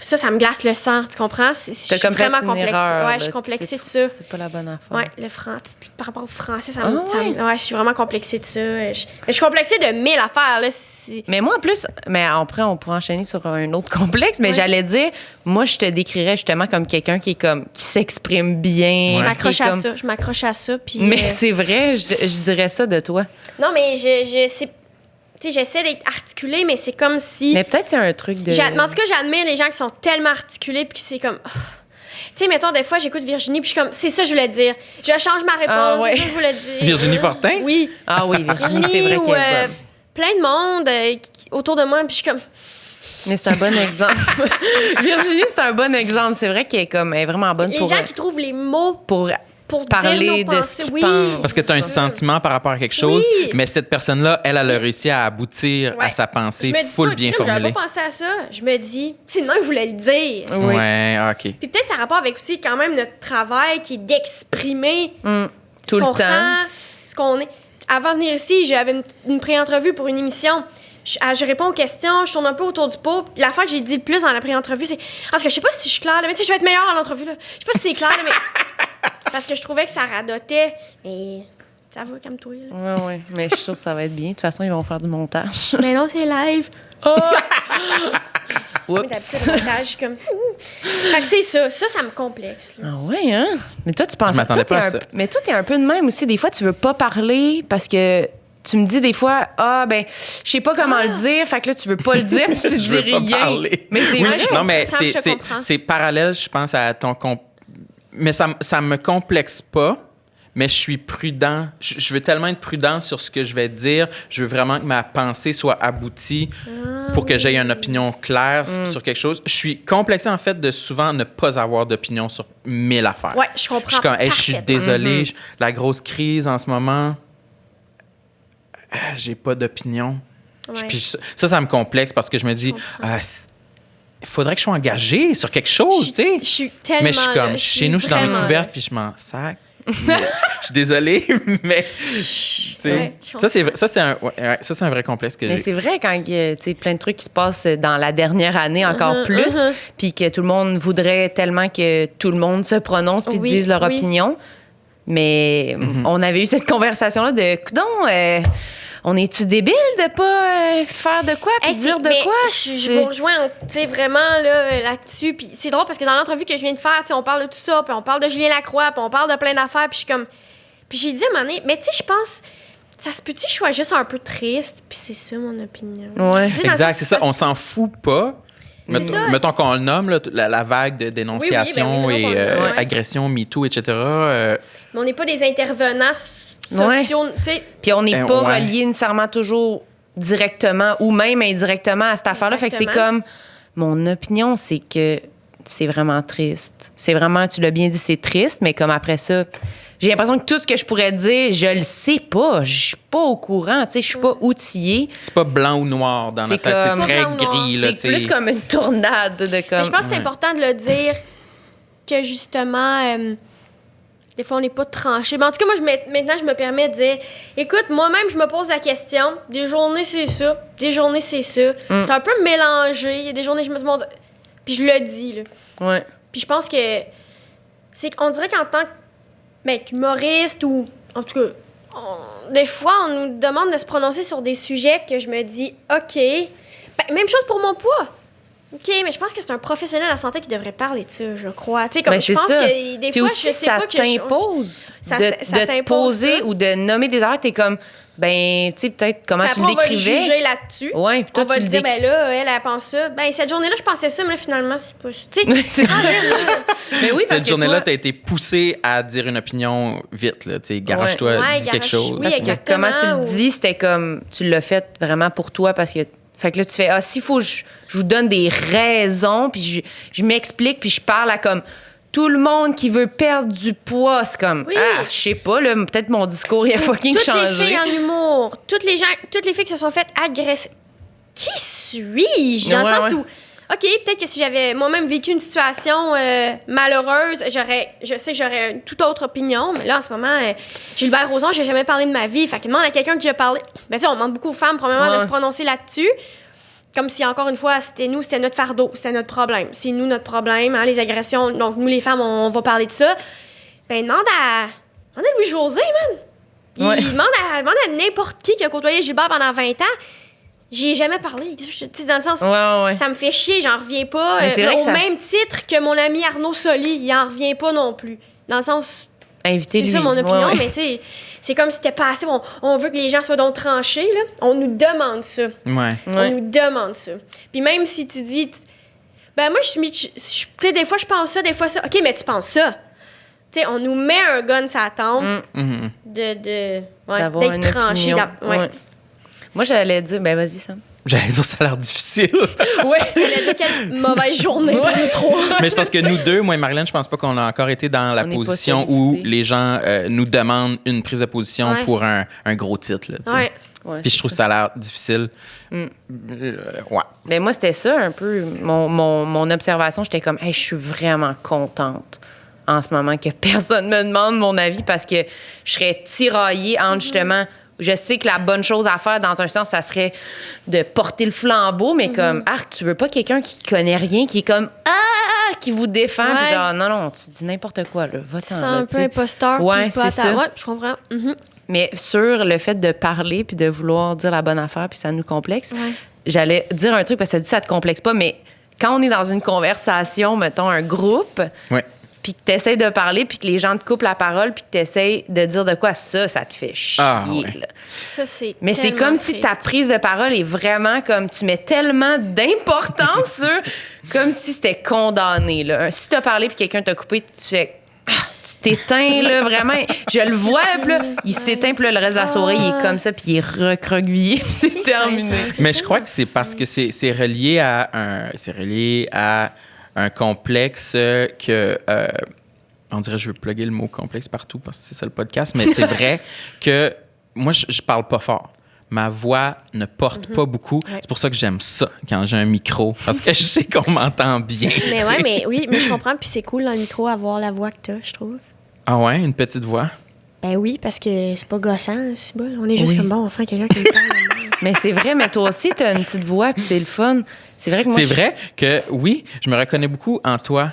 Ça me glace le sang, tu comprends? Je suis T'as comme fait vraiment une complexée. erreur, Ouais, là. je suis Tu complexée de t'es- ça. C'est pas la bonne affaire. Ouais, par rapport au français, Ah je suis vraiment complexée de ça. Je suis complexée de 1000 affaires, là. Mais moi, en plus, mais après, on pourrait enchaîner sur un autre complexe, mais Ouais. j'allais dire, moi, je te décrirais justement comme quelqu'un qui s'exprime bien. Je Ouais. m'accroche qui est à comme- ça. Je m'accroche à ça, puis... Mais c'est vrai, je dirais ça de toi. Non, mais tu sais, j'essaie d'être articulée, mais c'est comme si... Mais peut-être c'est un truc de. Mais en tout cas, j'admire les gens qui sont tellement articulés, puis c'est comme... oh. Tu sais, mettons, des fois, j'écoute Virginie, puis je suis comme, c'est ça que je voulais dire. Je change ma réponse, Ah, ouais. c'est ça que je voulais dire. Virginie Fortin? Oui. Ah oui, Virginie, c'est vrai ou, qu'elle est bonne. plein de monde autour de moi, puis je suis comme... Mais c'est un bon exemple. Virginie, c'est un bon exemple. C'est vrai qu'elle est vraiment bonne Les pour, gens qui trouvent les mots pour pour parler dire nos de pensées. ce qu'ils Oui. pensent. Parce que tu as un C'est ça. sentiment par rapport à quelque chose, Oui. mais cette personne-là, elle a réussi à aboutir à Ouais. sa Je pensée me dis full pas, bien crime, j'avais formulée. pas pensé à ça. Je me dis, sinon, il voulait le dire. Oui. Ouais, OK. Puis peut-être ça a rapport avec aussi quand même notre travail qui est d'exprimer Tout ce le qu'on temps. ressent, ce qu'on est. Avant de venir ici, j'avais une pré-entrevue pour une émission. Je réponds aux questions, je tourne un peu autour du pot. Puis l'affaire que j'ai dit le plus dans la pré-entrevue, c'est... Parce que je sais pas si je suis claire, là, mais tu sais, je vais être meilleure à l'entrevue, là. Je sais pas si c'est clair, là, mais... Parce que je trouvais que ça radotait. Mais ça va, calme-toi, là. Ouais, ouais. Mais je suis sûre que ça va être bien. De toute façon, ils vont faire du montage. Mais non, c'est live. Mais Oups. d'habitude, le montage, je suis comme... Fait que c'est ça. Ça me complexe, là. Ah ouais, hein? Mais toi, tu penses... Je m'attendais toi, pas à t'es ça. Mais toi, t'es un peu de même aussi. Des fois, tu veux pas parler parce que tu me dis des fois, je sais pas comment le dire, fait que là, tu veux pas le dire, puis tu dis Je veux pas rien. parler. Mais c'est Oui, vrai. non, mais Sam, je te c'est comprends. c'est parallèle, je pense, à ton... Mais ça me complexe pas, mais je suis prudent. Je veux tellement être prudent sur ce que je vais dire. Je veux vraiment que ma pensée soit aboutie pour que j'aie une opinion claire sur quelque chose. Je suis complexé, en fait, de souvent ne pas avoir d'opinion sur 1000 affaires. Ouais, je comprends. Je suis comme, hey, je suis parfaitement. désolé, la grosse crise en ce moment, j'ai pas d'opinion. Ouais. Puis ça me complexe parce que je me dis, il faudrait que je sois engagée sur quelque chose, tu sais. Je suis tellement Mais je suis comme, là, chez nous, je suis dans mes vraiment couvertes, là. puis je m'en sac. Mais je suis désolée, mais tu sais, Ouais, je ça, c'est un vrai complexe que Mais j'ai. c'est vrai quand il y a plein de trucs qui se passent dans la dernière année encore plus, puis que tout le monde voudrait tellement que tout le monde se prononce puis Oui, dise leur oui. opinion. Mais on avait eu cette conversation-là de coudonc, on est-tu débile de pas faire de quoi puis Hey, dire de mais quoi? Je vous rejoins, tu sais, vraiment là-dessus. Puis c'est drôle parce que dans l'entrevue que je viens de faire, tu sais, on parle de tout ça, puis on parle de Julien Lacroix, puis on parle de plein d'affaires, puis je suis comme... Puis j'ai dit à un moment donné, mais tu sais, je pense... Ça se peut-tu que je sois juste un peu triste? Puis c'est ça, mon opinion. Ouais. Tu sais, dans le Exact, sens- c'est ça. On s'en fout pas. ça, Mettons qu'on le nomme, là, la vague de dénonciation oui, et mettons qu'on le nomme, ouais. agression, MeToo, etc. Mais on n'est pas des intervenants sociaux, tu sais. Puis on n'est pas ouais. relié nécessairement toujours directement ou même indirectement à cette affaire-là. Fait que c'est Exactement. comme... Mon opinion, c'est que c'est vraiment triste. C'est vraiment, tu l'as bien dit, c'est triste, mais comme après ça, j'ai l'impression que tout ce que je pourrais dire, je le sais pas. Je suis pas au courant, tu sais, je suis pas outillée. C'est pas blanc ou noir dans notre tête, c'est très gris. Là, c'est plus comme une tornade de comme... Mais je pense que c'est important de le dire que justement, des fois, on n'est pas tranché. Mais en tout cas, moi, maintenant, je me permets de dire, écoute, moi-même, je me pose la question. Des journées, c'est ça. Des journées, c'est ça. C'est un peu mélangé. Il y a des journées, je me demande... Puis je le dis, là. Ouais. Puis je pense que... C'est qu'on dirait qu'en tant qu'humoriste ou... En tout cas, des fois, on nous demande de se prononcer sur des sujets que je me dis, OK. Ben, même chose pour mon poids. OK, mais je pense que c'est un professionnel de la santé qui devrait parler de ça, je crois. Tu sais, comme je pense que des fois, aussi, je sais pas que t'impose ça de te poser ça. ou de nommer des erreurs, t'es comme, ben, tu sais, peut-être comment tu le décrivais. On va juger là-dessus. Ouais, puis toi, on va tu te le dire, ben là, elle pense ça. Ben, cette journée-là, je pensais ça, mais là, finalement, c'est pas ça. Tu sais, c'est ça. Mais oui, parce cette journée-là, toi... t'as été poussé à dire une opinion vite, là. Tu sais, garage-toi, dis quelque chose. Oui, exactement. Comment tu le dis, c'était comme, tu l'as fait vraiment pour toi parce que. Fait que là, tu fais, s'il faut, je vous donne des raisons, puis je m'explique, puis je parle à comme tout le monde qui veut perdre du poids. C'est comme, je sais pas, là, peut-être mon discours, il a fucking changé. Toutes les filles en humour, toutes les filles qui se sont faites agresser. Qui suis-je? Dans le sens où, OK, peut-être que si j'avais moi-même vécu une situation malheureuse, j'aurais une toute autre opinion. Mais là, en ce moment, Gilbert Rozon, j'ai jamais parlé de ma vie. Fait qu'il demande à quelqu'un qui a parlé. Ben, tu sais, on demande beaucoup aux femmes, premièrement, de se prononcer là-dessus. Comme si, encore une fois, c'était notre fardeau, c'était notre problème. C'est nous, notre problème, hein, les agressions. Donc, nous, les femmes, on va parler de ça. Ben, demande à Louis-José, man. Il demande à n'importe qui a côtoyé Gilbert pendant 20 ans. J'y ai jamais parlé. Dans le sens, ça me fait chier, j'en reviens pas. Au même titre que mon ami Arnaud Soli, il en revient pas non plus. Dans le sens... Invitez-lui. C'est ça mon opinion, mais tu sais, c'est comme si c'était pas assez. On veut que les gens soient donc tranchés, là. On nous demande ça. On nous demande ça. Puis même si tu dis... Ben moi, tu sais, des fois, je pense ça, des fois ça. OK, mais tu penses ça. Tu sais, on nous met un gun sur la tempe d'être tranché. Moi, j'allais dire... Ben, vas-y, Sam. J'allais dire, ça a l'air difficile. Oui, j'allais dire quelle mauvaise journée pour nous trois. Mais c'est parce que nous deux, moi et Marilyn, je pense pas qu'on a encore été dans la position où les gens nous demandent une prise de position pour un gros titre. Là, puis je trouve ça a l'air difficile. Ben moi, c'était ça un peu. Mon observation, j'étais comme, hey, je suis vraiment contente en ce moment que personne me demande mon avis parce que je serais tiraillée entre justement... Je sais que la bonne chose à faire, dans un sens, ça serait de porter le flambeau, mais comme, tu veux pas quelqu'un qui connaît rien, qui est comme, qui vous défend, puis genre, non, tu dis n'importe quoi, là, va-t'en. C'est un peu imposteur, puis c'est ça. Ouais, je comprends. Mais sur le fait de parler, puis de vouloir dire la bonne affaire, puis ça nous complexe, j'allais dire un truc, parce que ça dit ça te complexe pas, mais quand on est dans une conversation, mettons, un groupe... puis que tu essaies de parler, puis que les gens te coupent la parole, puis que tu essaies de dire de quoi ça te fait chier. Là. Ça, c'est Mais c'est comme si ta prise de parole est vraiment comme... Tu mets tellement d'importance sur... Comme si c'était condamné. Là. Si tu as parlé, puis quelqu'un t'a coupé, tu fais... tu t'éteins, là, vraiment. Je le vois, là, il s'éteint, puis là, le reste de la soirée, il est comme ça, puis il est recroquevillé, puis c'est terminé. Mais je crois que c'est parce que c'est relié à un complexe que... on dirait que je veux plugger le mot complexe partout parce que c'est ça le podcast, mais c'est vrai que moi, je parle pas fort. Ma voix ne porte pas beaucoup. C'est pour ça que j'aime ça quand j'ai un micro, parce que je sais qu'on m'entend bien. Mais mais je comprends, puis c'est cool dans le micro avoir la voix que t'as, je trouve. Ah ouais, une petite voix? Ben oui, parce que c'est pas gossant, c'est bon. On est juste comme bon, enfin, quelqu'un qui me parle. Mais c'est vrai, mais toi aussi, t'as une petite voix, puis c'est le fun. C'est vrai que moi... C'est vrai que, oui, je me reconnais beaucoup en toi,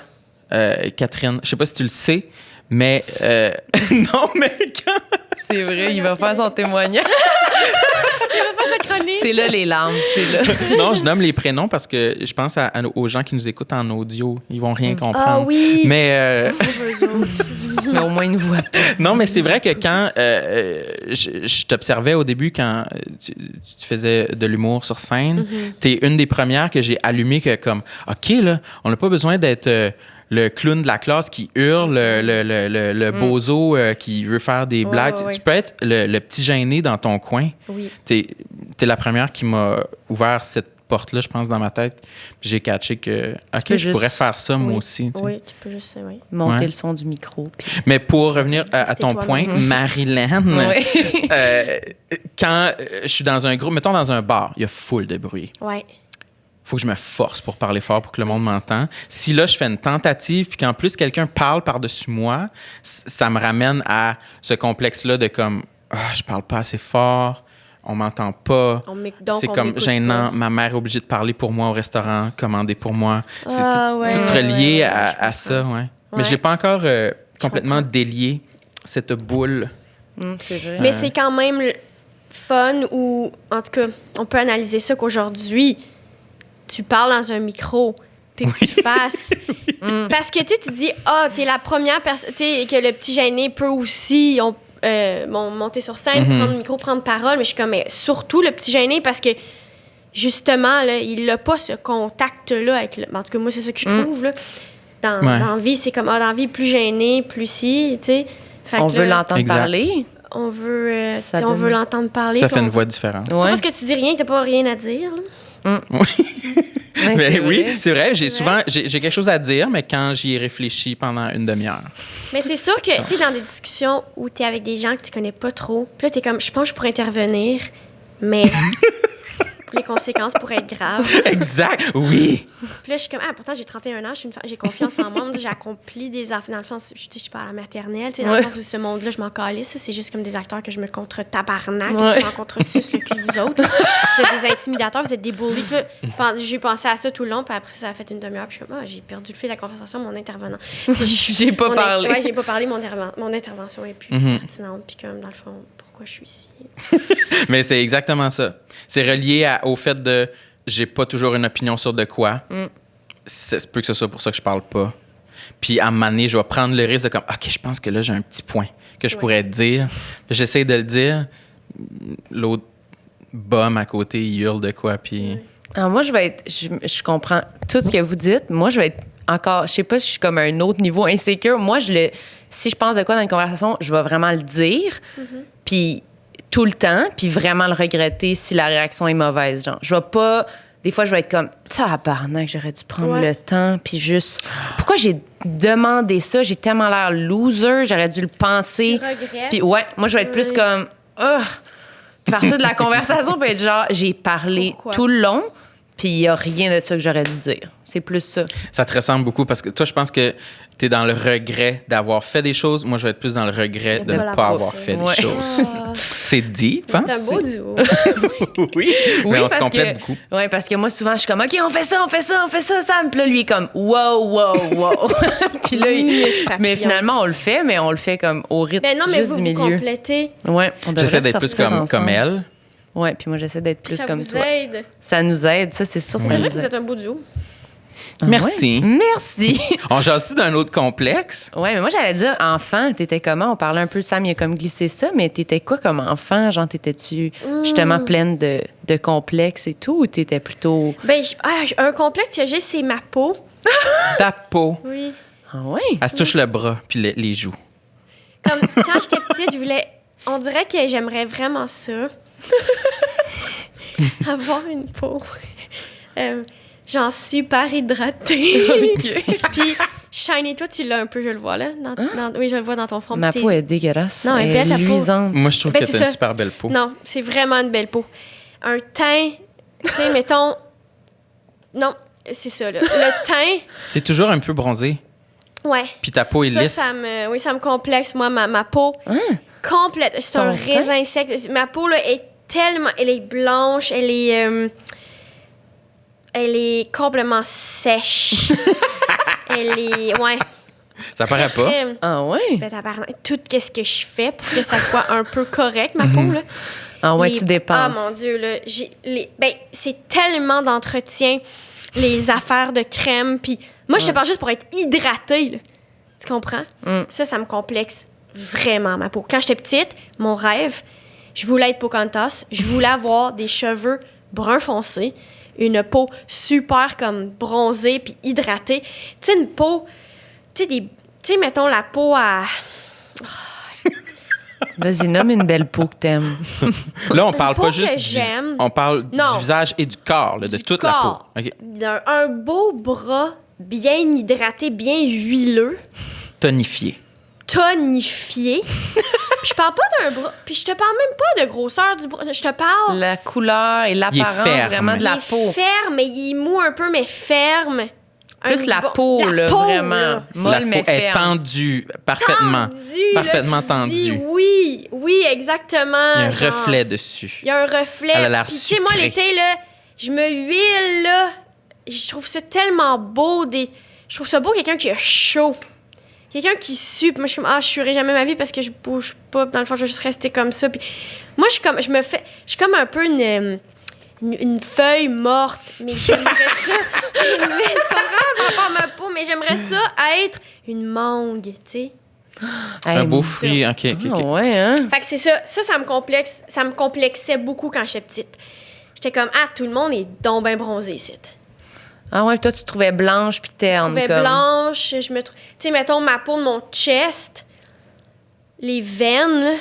Catherine. Je sais pas si tu le sais, mais... non, mais quand... C'est vrai, il va faire son témoignage. Il va faire sa chronique. C'est là les larmes, c'est là. Non, je nomme les prénoms parce que je pense aux gens qui nous écoutent en audio. Ils vont rien comprendre. Ah oui! Mais... mais au moins, ils ne voient pas. Non, mais c'est vrai que quand je t'observais au début, quand tu faisais de l'humour sur scène, t'es une des premières que j'ai allumé que comme, OK, là, on n'a pas besoin d'être le clown de la classe qui hurle, le bozo qui veut faire des blagues. Tu peux être le petit gêné dans ton coin. Oui. T'es la première qui m'a ouvert cette porte-là, je pense, dans ma tête. Puis j'ai catché que, OK, peux je pourrais juste- faire ça, moi Oui. aussi. tu sais. Oui, tu peux juste... Oui. Monter Ouais. le son du micro. Puis... Mais pour revenir à C'était ton toi, point, non? Marilyn, Oui. quand je suis dans un groupe, mettons dans un bar, il y a full de bruit. Ouais. Faut que je me force pour parler fort pour que le monde m'entende. Si là, je fais une tentative puis qu'en plus, quelqu'un parle par-dessus moi, ça me ramène à ce complexe-là de comme, je parle pas assez fort, on m'entend pas. Donc, C'est on comme m'écoute gênant. pas. Ma mère est obligée de parler pour moi au restaurant, commander pour moi. C'est Ouais, tout ouais, relié ouais, à je ça, ouais. Mais Ouais. j'ai pas encore complètement comprends. délié cette boule. C'est vrai. Mais c'est quand même fun ou, en tout cas, on peut analyser ça qu'aujourd'hui, tu parles dans un micro, puis que tu fasses. Parce que, tu sais, tu dis, t'es la première personne, tu sais, que le petit gêné peut aussi monter sur scène, prendre le micro, prendre parole, mais je suis comme, mais surtout le petit gêné, parce que, justement, là, il n'a pas ce contact-là avec en tout cas, moi, c'est ça que je trouve, là. Dans la vie, c'est comme, dans la vie, plus gêné, plus si, tu sais. Fait On que veut là, l'entendre Exact. parler. on veut, Ça tu sais, on donne- veut l'entendre parler. Ça puis fait on une veut- voix différente. C'est pas Ouais. parce que tu dis rien que t'as pas rien à dire. Là. Ouais, Mais c'est oui, vrai. c'est vrai. J'ai C'est souvent j'ai quelque chose à dire, mais quand j'y ai réfléchi pendant une demi-heure. Mais c'est sûr que, tu sais, dans des discussions où t'es avec des gens que tu connais pas trop, puis là, t'es comme, je pense que je pourrais intervenir, mais les conséquences pourraient être graves. Exact. Oui. Puis là, je suis comme, pourtant, j'ai 31 ans, j'ai confiance en moi, j'ai accompli des affaires. Dans le fond, je suis pas à la maternelle, tu sais, dans Ouais. le sens où ce monde-là, je m'en calisse, c'est juste comme des acteurs que je me contre-tabarnak, Ouais. je m'en contre-suce le cul de vous autres. Vous êtes des intimidateurs, vous êtes des bullies. Puis là, j'ai pensé à ça tout le long, puis après ça a fait une demi-heure, puis je suis comme, j'ai perdu le fil de la conversation, mon intervenant. Tu sais, J'ai pas mon parlé. Ouais, j'ai pas parlé, mon intervention est plus pertinente, puis comme, dans le fond, pourquoi je suis ici? Mais c'est exactement ça. C'est relié au fait de j'ai pas toujours une opinion sur de quoi. Ça se peut que ce soit pour ça que je parle pas. Puis à un moment donné, je vais prendre le risque de comme OK, je pense que là j'ai un petit point que je pourrais dire. J'essaie de le dire. L'autre bum à côté, il hurle de quoi puis Alors moi, je comprends tout ce que vous dites. Moi, je vais être encore, je sais pas si je suis comme à un autre niveau insécure. Moi, si je pense de quoi dans une conversation, je vais vraiment le dire. Puis tout le temps, puis vraiment le regretter si la réaction est mauvaise. Genre, je vais pas. Des fois, je vais être comme tabarnak, j'aurais dû prendre Ouais. le temps, puis juste. Pourquoi j'ai demandé ça? J'ai tellement l'air loser, j'aurais dû le penser. Tu regrettes? Puis ouais, moi, je vais être plus Oui. comme. Partir de la conversation peut être genre, j'ai parlé Pourquoi? tout le long, puis il y a rien de ça que j'aurais dû dire. C'est plus ça. ça te ressemble beaucoup parce que toi, je pense que tu es dans le regret d'avoir fait des choses. Moi, je vais être plus dans le regret de ne pas avoir fait Ouais. des choses. Ah, C'est deep, hein? c'est un beau duo. Oui, mais on se complète beaucoup. Oui, parce que moi, souvent, je suis comme, OK, on fait ça, Sam. Puis là, lui est comme, wow. Puis là, Minute papillon. mais finalement, on le fait, mais on le fait comme au rythme Ben non, mais juste vous du vous milieu. complétez. Ouais, on devrait J'essaie d'être plus sortir comme ensemble. elle. Ouais, puis moi, j'essaie d'être plus Ça comme vous toi. aide. Ça nous aide, ça, c'est sûr. ça C'est nous vrai que vous aide. êtes un beau duo. Ah, Merci. ouais? Merci. On jase-tu d'un autre complexe? Ouais, mais moi, j'allais dire, enfant, t'étais comment? On parlait un peu, Sam, il a comme glissé ça, mais t'étais quoi comme enfant? Genre, t'étais-tu justement pleine de complexes et tout, ou t'étais plutôt... Ben, un complexe que j'ai, c'est ma peau. Ta peau. Oui. Ah ouais? Elle se touche le bras puis les joues. Comme quand j'étais petite, je voulais. On dirait que j'aimerais vraiment ça. Avoir une peau. Genre super hydratée. Puis shiny, toi, tu l'as un peu, je le vois là. Oui, je le vois dans ton front. Ma puis peau tes- est dégueulasse. Non, elle est belle, ta peau. luisante. Moi, je trouve Ben, que c'est t'as une ça. super belle peau. Non, c'est vraiment une belle peau. Un teint, tu sais, mettons. Non, c'est ça, là. Le teint, T'es toujours un peu bronzé. ouais. Puis ta peau est Ça, lisse. Oui, ça me complexe, moi, ma peau. Complète. C'est Ton un teint? raisin sec. Ma peau, là, est tellement. Elle est blanche, elle est complètement sèche. Elle est. Ouais. Ça paraît pas. Très- Ah ouais? Ben, tabarnak, tout ce que je fais pour que ça soit un peu correct, ma peau, là. Ah ouais, Les- tu dépenses. Ah, mon Dieu, là. Ben, c'est tellement d'entretien, les affaires de crème. Puis moi, je te parle juste pour être hydratée, là. Tu comprends? Ça me complexe vraiment, ma peau. Quand j'étais petite, mon rêve, je voulais être Pocahontas. Je voulais avoir des cheveux brun foncé, une peau super comme bronzée puis hydratée. Tu sais, une peau... Tu sais, mettons la peau à... Vas-y, nomme une belle peau que t'aimes. Là, on parle peau pas que juste j'aime. on parle Non. du visage et du corps, là, de Du toute corps. la peau. OK. Un beau bras bien hydraté, bien huileux, Tonifié. tonifié. Puis je parle pas d'un bras. Puis je te parle même pas de grosseur du bras. Je te parle. La couleur et l'apparence ferme. vraiment de la Il est peau. ferme, mais il est mou un peu, mais ferme. Plus la peau, la là, peau, vraiment. là. Molle, La mais peau est ferme. tendue parfaitement. Parfaitement là, tu tendue. dis oui, exactement. Il y a un genre. reflet dessus. Il y a un reflet. Elle a l'air Puis tu sais, moi, sucrée. l'été, là, je me huile, là. Je trouve ça tellement beau. Je trouve ça beau, quelqu'un qui a chaud. Quelqu'un qui sue. Puis moi, je suis comme, je suerai jamais ma vie parce que je bouge pas. Dans le fond, je vais juste rester comme ça. Puis moi, je suis comme un peu une feuille morte. Mais j'aimerais ça. Tu comprends par rapport à ma peau, mais j'aimerais ça être une mangue, tu sais. Un beau dis ça. fruit. OK. Ah ouais, hein? Fait que c'est ça. Ça me complexe. Ça me complexait beaucoup quand j'étais petite. J'étais comme, tout le monde est donc bien bronzé ici. Ah ouais, toi, tu te trouvais blanche puis Je terne. me trouvais comme. blanche. Tu sais, mettons, ma peau de mon chest, les veines, là.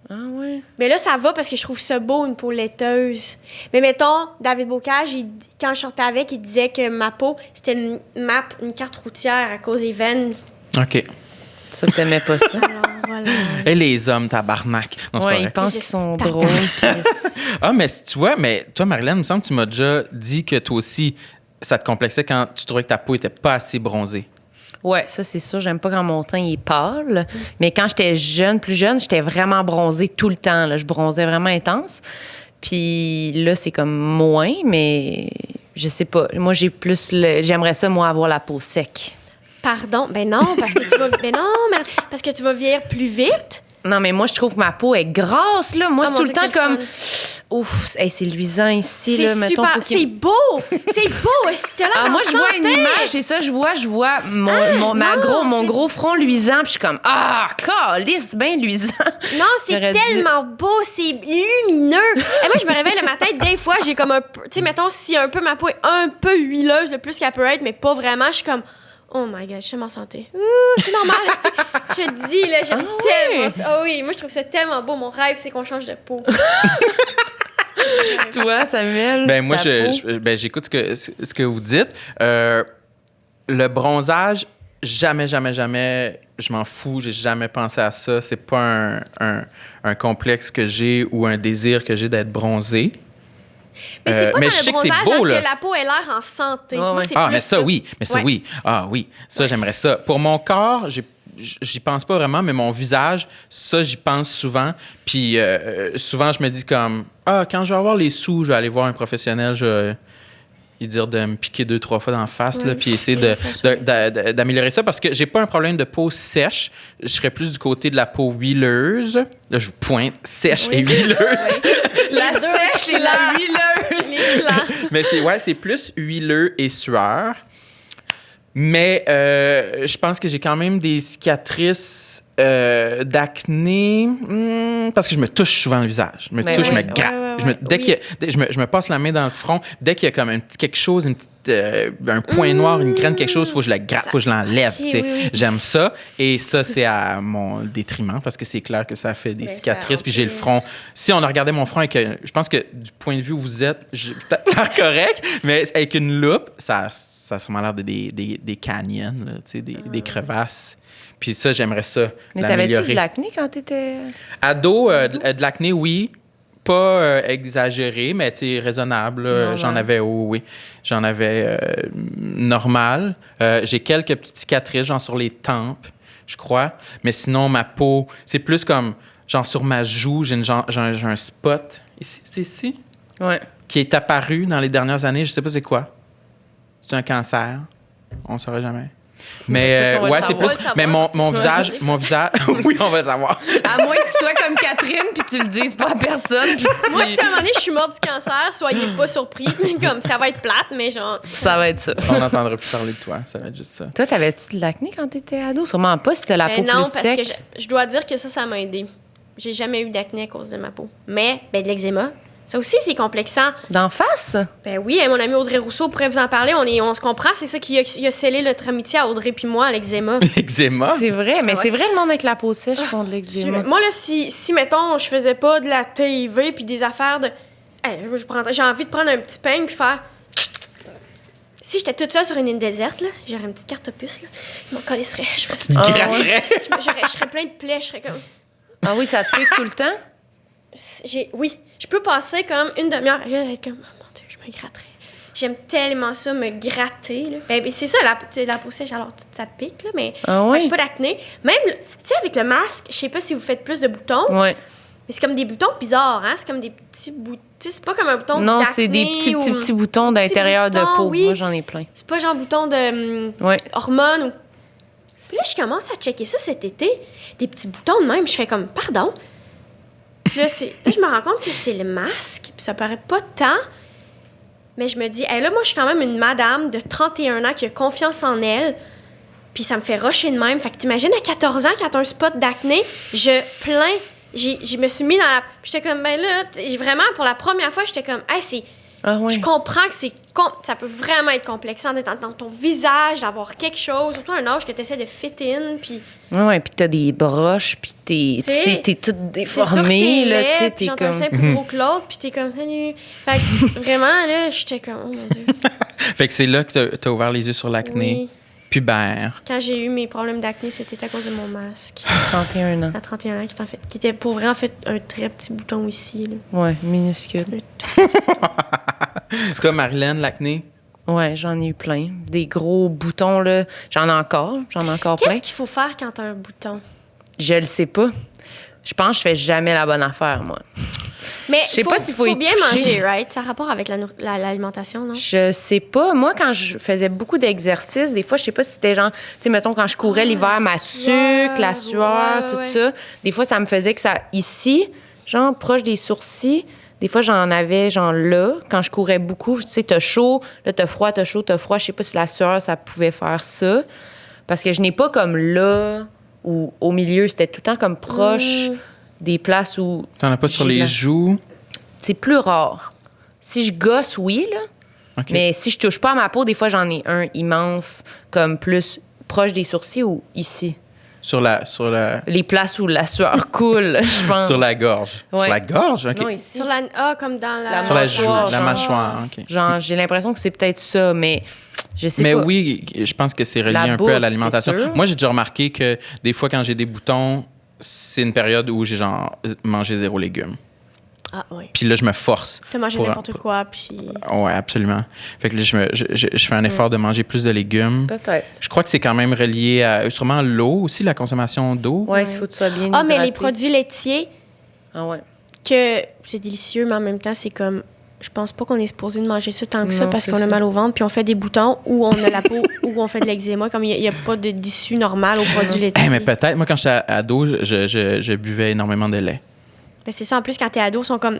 Ah ouais. Mais là, ça va parce que je trouve ça beau, une peau laiteuse. Mais mettons, David Bocage, quand je sortais avec, il disait que ma peau, c'était une carte routière à cause des veines. OK. Ça, t'aimais pas ça? Alors, voilà. Et les hommes, tabarnak. Non, c'est pas Ouais, vrai. ils pensent Les qu'ils sont petits drôles. puis- Ah, mais tu vois, mais toi, Marilyn, il me semble que tu m'as déjà dit que toi aussi, ça te complexait quand tu trouvais que ta peau était pas assez bronzée. Ouais, ça, c'est sûr. J'aime pas quand mon teint il est pâle. Mais quand j'étais jeune, plus jeune, j'étais vraiment bronzée tout le temps. Là. Je bronzais vraiment intense. Puis là, c'est comme moins, mais je sais pas. Moi, j'aimerais ça, moi, avoir la peau sec. Pardon? Ben non, parce que parce que tu vas vieillir plus vite. Non, mais moi, je trouve que ma peau est grasse, là. Moi, Ah, c'est mon tout le Dieu, temps c'est le comme... Ouf, hey, c'est luisant ici, C'est là. Mettons, super. faut qu'il- C'est beau! C'est beau! Est-ce que t'as l'air Moi, en je vois une santé? image et ça, je vois mon non, gros front luisant, puis je suis comme, calisse, bien luisant. Non, c'est J'aurais dû- tellement beau, c'est lumineux. Et moi, je me réveille le matin, des fois, j'ai comme un peu... Tu sais, mettons, si un peu ma peau est un peu huileuse, le plus qu'elle peut être, mais pas vraiment, je suis comme... Oh my God, je suis en santé. C'est normal. Je te dis, là, j'aime tellement ça. Ah oui, moi, je trouve ça tellement beau. Mon rêve, c'est qu'on change de peau. Toi, Samuel, Ben moi, ta peau? j'écoute ce que vous dites. Le bronzage, jamais, je m'en fous. J'ai jamais pensé à ça. C'est pas un complexe que j'ai ou un désir que j'ai d'être bronzé. Mais c'est pas mais dans je le sais que c'est bronzage beau, que là. la peau ait l'air en santé. Ouais, Moi, ouais. c'est Ah, plus mais ça, oui. Mais ça, Ouais. oui. Ah, oui. Ça, j'aimerais ça. Pour mon corps, j'y pense pas vraiment, mais mon visage, ça, j'y pense souvent. Puis souvent, je me dis comme, quand je vais avoir les sous, je vais aller voir un professionnel, je vais lui dire de me piquer 2-3 fois dans la face, là, puis essayer d'améliorer ça, parce que j'ai pas un problème de peau sèche. Je serais plus du côté de la peau huileuse. Là, je vous pointe, sèche et huileuse. La sèche et la huileuse. Les clans. Mais c'est plus huileux et sueur. Mais je pense que j'ai quand même des cicatrices d'acné parce que je me touche souvent le visage. Je me Ben touche, je oui. me gratte. Ouais. Dès qu'il y a- je me passe la main dans le front. Dès qu'il y a comme un petit quelque chose, un point noir, une graine, quelque chose, il faut que je le gratte, il faut que je l'enlève. Ok, tu sais. oui. J'aime ça. Et ça, c'est à mon détriment parce que c'est clair que ça fait des Ben, cicatrices. ça, Puis j'ai le front. Si on a regardé mon front, je pense que du point de vue où vous êtes, j'ai peut-être l'air correct, mais avec une loupe, ça a sûrement l'air de des canyons, là, tu sais, des crevasses. Puis ça, j'aimerais ça Mais t'avais-tu l'améliorer. de l'acné quand t'étais... Ado, de l'acné, oui. Pas exagéré, mais tu sais, raisonnable. Là. Normal. J'en avais, oui. J'en avais normal. J'ai quelques petites cicatrices, genre sur les tempes, je crois. Mais sinon, ma peau, c'est plus comme, genre sur ma joue, j'ai un spot. Ici, c'est ici? Ouais. Qui est apparu dans les dernières années. Je sais pas c'est quoi. C'est un cancer. On ne saura jamais. Mais Peut-être qu'on va le ouais, c'est savoir. plus. On va le Mais savoir. mon visage. Oui, on va le savoir. À moins que tu sois comme Catherine, puis tu le dises pas à personne, puis Moi, si à un moment donné, je suis morte du cancer, soyez pas surpris. Comme, ça va être plate, mais genre... ça va être ça. On n'entendra plus parler de toi. Ça va être juste ça. Toi, t'avais-tu de l'acné quand t'étais ado? Sûrement pas si t'as la peau Ben non, plus parce sec. que je dois dire que ça m'a aidé. J'ai jamais eu d'acné à cause de ma peau. Mais, de l'eczéma, Ça aussi, c'est complexant. D'en face? Ben oui, mon ami Audrey Rousseau pourrait vous en parler. On se comprend. C'est ça qui a scellé notre amitié à Audrey puis moi, à l'eczéma. L'eczéma? C'est vrai, mais c'est vrai, le monde avec la peau sèche font de l'eczéma. Moi, là, si, mettons, je faisais pas de la TV puis des affaires de... Hey, j'ai envie de prendre un petit peigne puis faire... Si j'étais toute seule sur une île déserte, là, j'aurais une petite carte opus, là, je m'en colisserais. Je ferais ça. Gratterais? Je serais plein de plaies, je serais comme... Ah oui, ça te pique tout le temps? Oui, je peux passer comme une demi-heure. Je vais être comme, oh mon Dieu, je me gratterais. J'aime tellement ça, me gratter. Là. Ben, c'est ça, la peau sèche, alors ça te pique, là, mais pas d'acné. Même, tu sais, avec le masque, je sais pas si vous faites plus de boutons, Ouais. mais c'est comme des boutons bizarres, hein? C'est comme des petits boutons. C'est pas comme un bouton Non, d'acné. c'est des petits boutons d'intérieur de peau. Oui. Moi, j'en ai plein. C'est pas genre bouton de hormones ou... Puis là, je commence à checker ça cet été. Des petits boutons de même. Je fais comme, pardon. Puis là, je me rends compte que c'est le masque. Puis ça paraît pas tant. Mais je me dis, hey, là, moi, je suis quand même une madame de 31 ans qui a confiance en elle. Puis ça me fait rusher de même. Fait que t'imagines, à 14 ans, quand t'as un spot d'acné, je plains. Je me suis mis dans la... J'étais comme, ben là, vraiment, pour la première fois, j'étais comme, hey, c'est... Je comprends que ça peut vraiment être complexant d'être dans ton visage, d'avoir quelque chose, surtout un âge que tu essaies de fit in, puis... Ouais, puis t'as des broches, puis t'es toute déformée, là, tu sais, t'es comme... comme... C'est plus gros que l'autre, puis t'es comme... Salut. Fait que vraiment, là, j'étais comme, oh mon Dieu. Fait que c'est là que t'as ouvert les yeux sur l'acné pubère. Quand j'ai eu mes problèmes d'acné, c'était à cause de mon masque. 31 ans. À 31 ans, qui était pour vrai, en fait, un très petit bouton ici, là. Ouais, minuscule. Toi, Marilyn, l'acné? Ouais, j'en ai eu plein. Des gros boutons, là. J'en ai encore plein. Qu'est-ce qu'il faut faire quand t'as un bouton? Je le sais pas. Je pense que je fais jamais la bonne affaire, moi. Mais je sais pas s'il faut y bien toucher. manger, right? Ça a rapport avec l'alimentation, non? Je sais pas. Moi, quand je faisais beaucoup d'exercices, des fois, je sais pas si c'était genre... Tu sais, mettons, quand je courais l'hiver, ma tuque, la sueur, tout ça, des fois, ça me faisait que ça... Ici, genre, proche des sourcils, des fois, j'en avais, genre, là, quand je courais beaucoup. Tu sais, t'as chaud, là, t'as froid, t'as chaud, t'as froid. Je sais pas si la sueur, ça pouvait faire ça. Parce que je n'ai pas comme là, ou au milieu, c'était tout le temps comme proche des places où... T'en as pas sur les joues? C'est plus rare. Si je gosse, oui, là. Okay. Mais si je touche pas à ma peau, des fois, j'en ai un immense, comme plus proche des sourcils ou ici. Sur la... Les places où la sueur coule, je pense. Sur la gorge. Ouais. Sur la gorge? OK. Non, ici. Sur la... Ah, comme dans la... Sur la joue, mâchoire, la genre. mâchoire. OK. Genre, j'ai l'impression que c'est peut-être ça, mais je sais mais pas. oui, je pense que c'est relié La un peu bouffe, à l'alimentation. c'est sûr. Moi, j'ai déjà remarqué que des fois, quand j'ai des boutons, c'est une période où j'ai genre mangé 0 légumes. Ah, oui. Puis là, je me force. T'as mangé n'importe quoi, puis... Oui, absolument. Fait que là, je fais un effort de manger plus de légumes. Peut-être. Je crois que c'est quand même relié à sûrement l'eau aussi, la consommation d'eau. Ouais, il faut que tu sois bien Ah, mais les hydraté. produits laitiers, Ah ouais. que c'est délicieux, mais en même temps, c'est comme... Je pense pas qu'on est supposé de manger ça tant que ça Non, parce c'est qu'on a ça. mal au ventre, puis on fait des boutons ou on a la peau ou on fait de l'eczéma. Comme il n'y a pas d'issue normale aux produits laitiers. Mais peut-être, moi, quand j'étais ado, je buvais énormément de lait. Ben, c'est ça, en plus, quand t'es ado, ils sont comme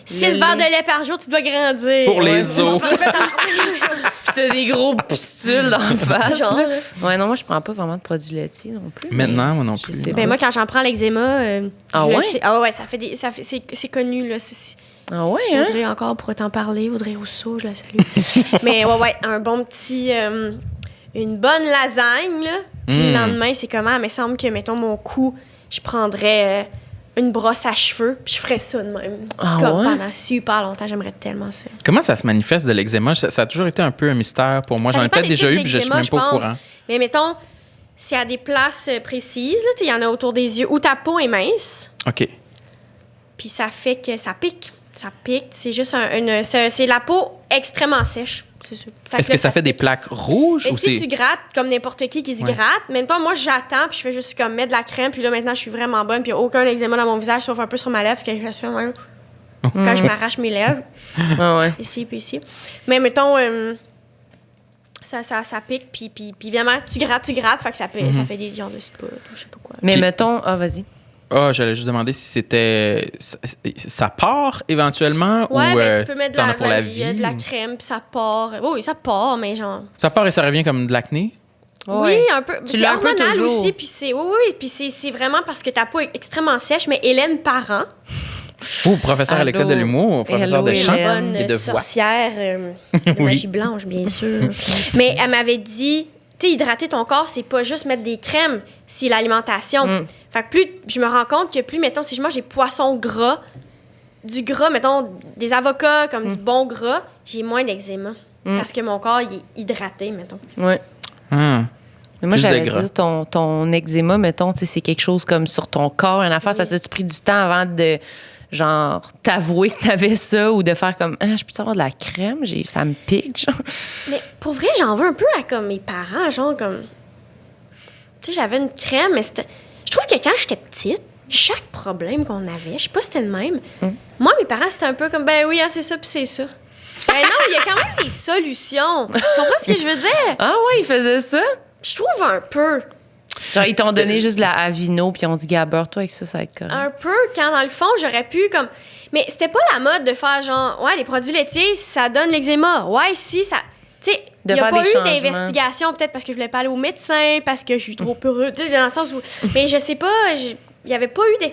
6 Le verres lait. de lait par jour, tu dois grandir. Pour les os. Puis t'as des gros pustules dans la face. Genre, là. là. Ouais, non, moi, je prends pas vraiment de produits laitiers non plus. Maintenant, mais moi non je plus. sais Ben, pas. moi, quand j'en prends l'eczéma, Ah je le ouais? sais. Ah ouais, c'est connu, là. Ah ouais, hein? Audrey, encore, pourrait t'en parler. Audrey Rousseau, je la salue. Mais ouais, un bon petit... une bonne lasagne, là. Puis le lendemain, c'est comment? Il me semble que, mettons, mon cou, je prendrais une brosse à cheveux, puis je ferais ça de même. Ah Comme ouais? pendant super longtemps, j'aimerais tellement ça. Comment ça se manifeste de l'eczéma? Ça a toujours été un peu un mystère pour moi. Ça J'en ai dépend peut-être des déjà types eu, puis je suis d'eczéma, même pas au pense. courant. Mais mettons, c'est à des places précises, là, tu sais, il y en a autour des yeux, où ta peau est mince, OK. puis ça fait que ça pique. Ça pique, c'est juste c'est la peau extrêmement sèche. C'est sûr. Fait Est-ce là, que ça fait des plaques rouges Et ou si c'est... tu grattes, comme n'importe qui se Ouais. gratte, même pas, moi, j'attends, puis je fais juste comme mettre de la crème, puis là, maintenant, je suis vraiment bonne, puis il n'y a aucun eczéma dans mon visage, sauf un peu sur ma lèvre, que je fais ça même. Quand je m'arrache mes lèvres, Ah ouais. ici, puis ici. Mais mettons, ça pique, puis évidemment, tu grattes, fait que ça fait des genres de spots, ou je sais pas quoi. Mais Puis- mettons... Ah, vas-y. Ah, j'allais juste demander si c'était... Ça part éventuellement Ouais, ou ben, tu peux mettre de t'en as pour la il y a vie? de la crème, puis ça part. Oui, ça part, mais genre... Ça part et ça revient comme de l'acné? Ouais. Oui, un peu. Tu C'est l'as un peu hormonal toujours. aussi, puis c'est... Oui, puis c'est vraiment parce que ta peau est extrêmement sèche, mais Hélène Parent, Ou professeur à l'école de l'humour, professeur de chant bonne et de voix. sorcière de magie blanche, bien sûr. Mais elle m'avait dit, tu sais, hydrater ton corps, c'est pas juste mettre des crèmes, c'est l'alimentation. Fait que plus, je me rends compte que plus, mettons, si je mange des poissons gras, du gras, mettons, des avocats, comme du bon gras, j'ai moins d'eczéma. Parce que mon corps, il est hydraté, mettons. Oui. Mais moi, Plus de j'allais gras. dire, ton eczéma, mettons, tu sais, c'est quelque chose comme sur ton corps, une affaire, ça t'a-tu pris du temps avant de, genre, t'avouer que t'avais ça ou de faire comme, je peux avoir de la crème? Ça me pique, genre. Mais pour vrai, j'en veux un peu à comme mes parents, genre comme... Tu sais, j'avais une crème, mais c'était... Je trouve que quand j'étais petite, chaque problème qu'on avait, je sais pas si c'était le même, moi, mes parents, c'était un peu comme, ben oui, c'est ça, puis c'est ça. Ben non, il y a quand même des solutions. Tu comprends ce que je veux dire? Ah ouais, ils faisaient ça? Je trouve un peu. Genre, ils t'ont donné juste de la Avino, puis ils ont dit, Gabber, toi, avec ça va être correct. Un peu, quand dans le fond, j'aurais pu comme... Mais c'était pas la mode de faire genre, ouais, les produits laitiers, ça donne l'eczéma. Ouais, si, ça... Tu sais, il n'y a faire pas des eu changements. d'investigation, peut-être parce que je voulais pas aller au médecin, parce que je suis trop peureux. Tu sais, dans le sens où... Mais je sais pas, il y avait pas eu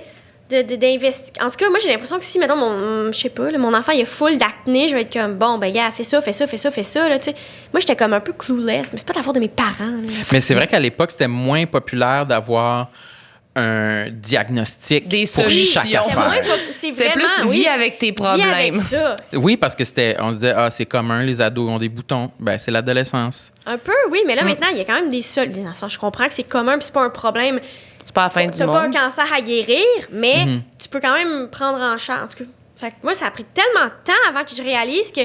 d'investigation. En tout cas, moi, j'ai l'impression que si, mettons, je sais pas, là, mon enfant, il est full d'acné, je vais être comme, bon, ben, gars, fais ça, là, tu sais. Moi, j'étais comme un peu clueless, mais c'est pas de la faute de mes parents. Là. Mais c'est vrai qu'à l'époque, c'était moins populaire d'avoir un diagnostic Des pour solutions. chaque C'est Moins affaire. pas- C'est vraiment, plus oui, vie avec tes vie problèmes. avec ça. Oui, parce que on se disait, c'est commun, les ados ont des boutons. Ben, c'est l'adolescence. Un peu, oui, mais là, maintenant, il y a quand même des solutions. Je comprends que c'est commun, puis c'est pas un problème. C'est pas la fin du T'as pas un monde. cancer à guérir, mais tu peux quand même prendre en charge. En tout cas, fait que moi, ça a pris tellement de temps avant que je réalise que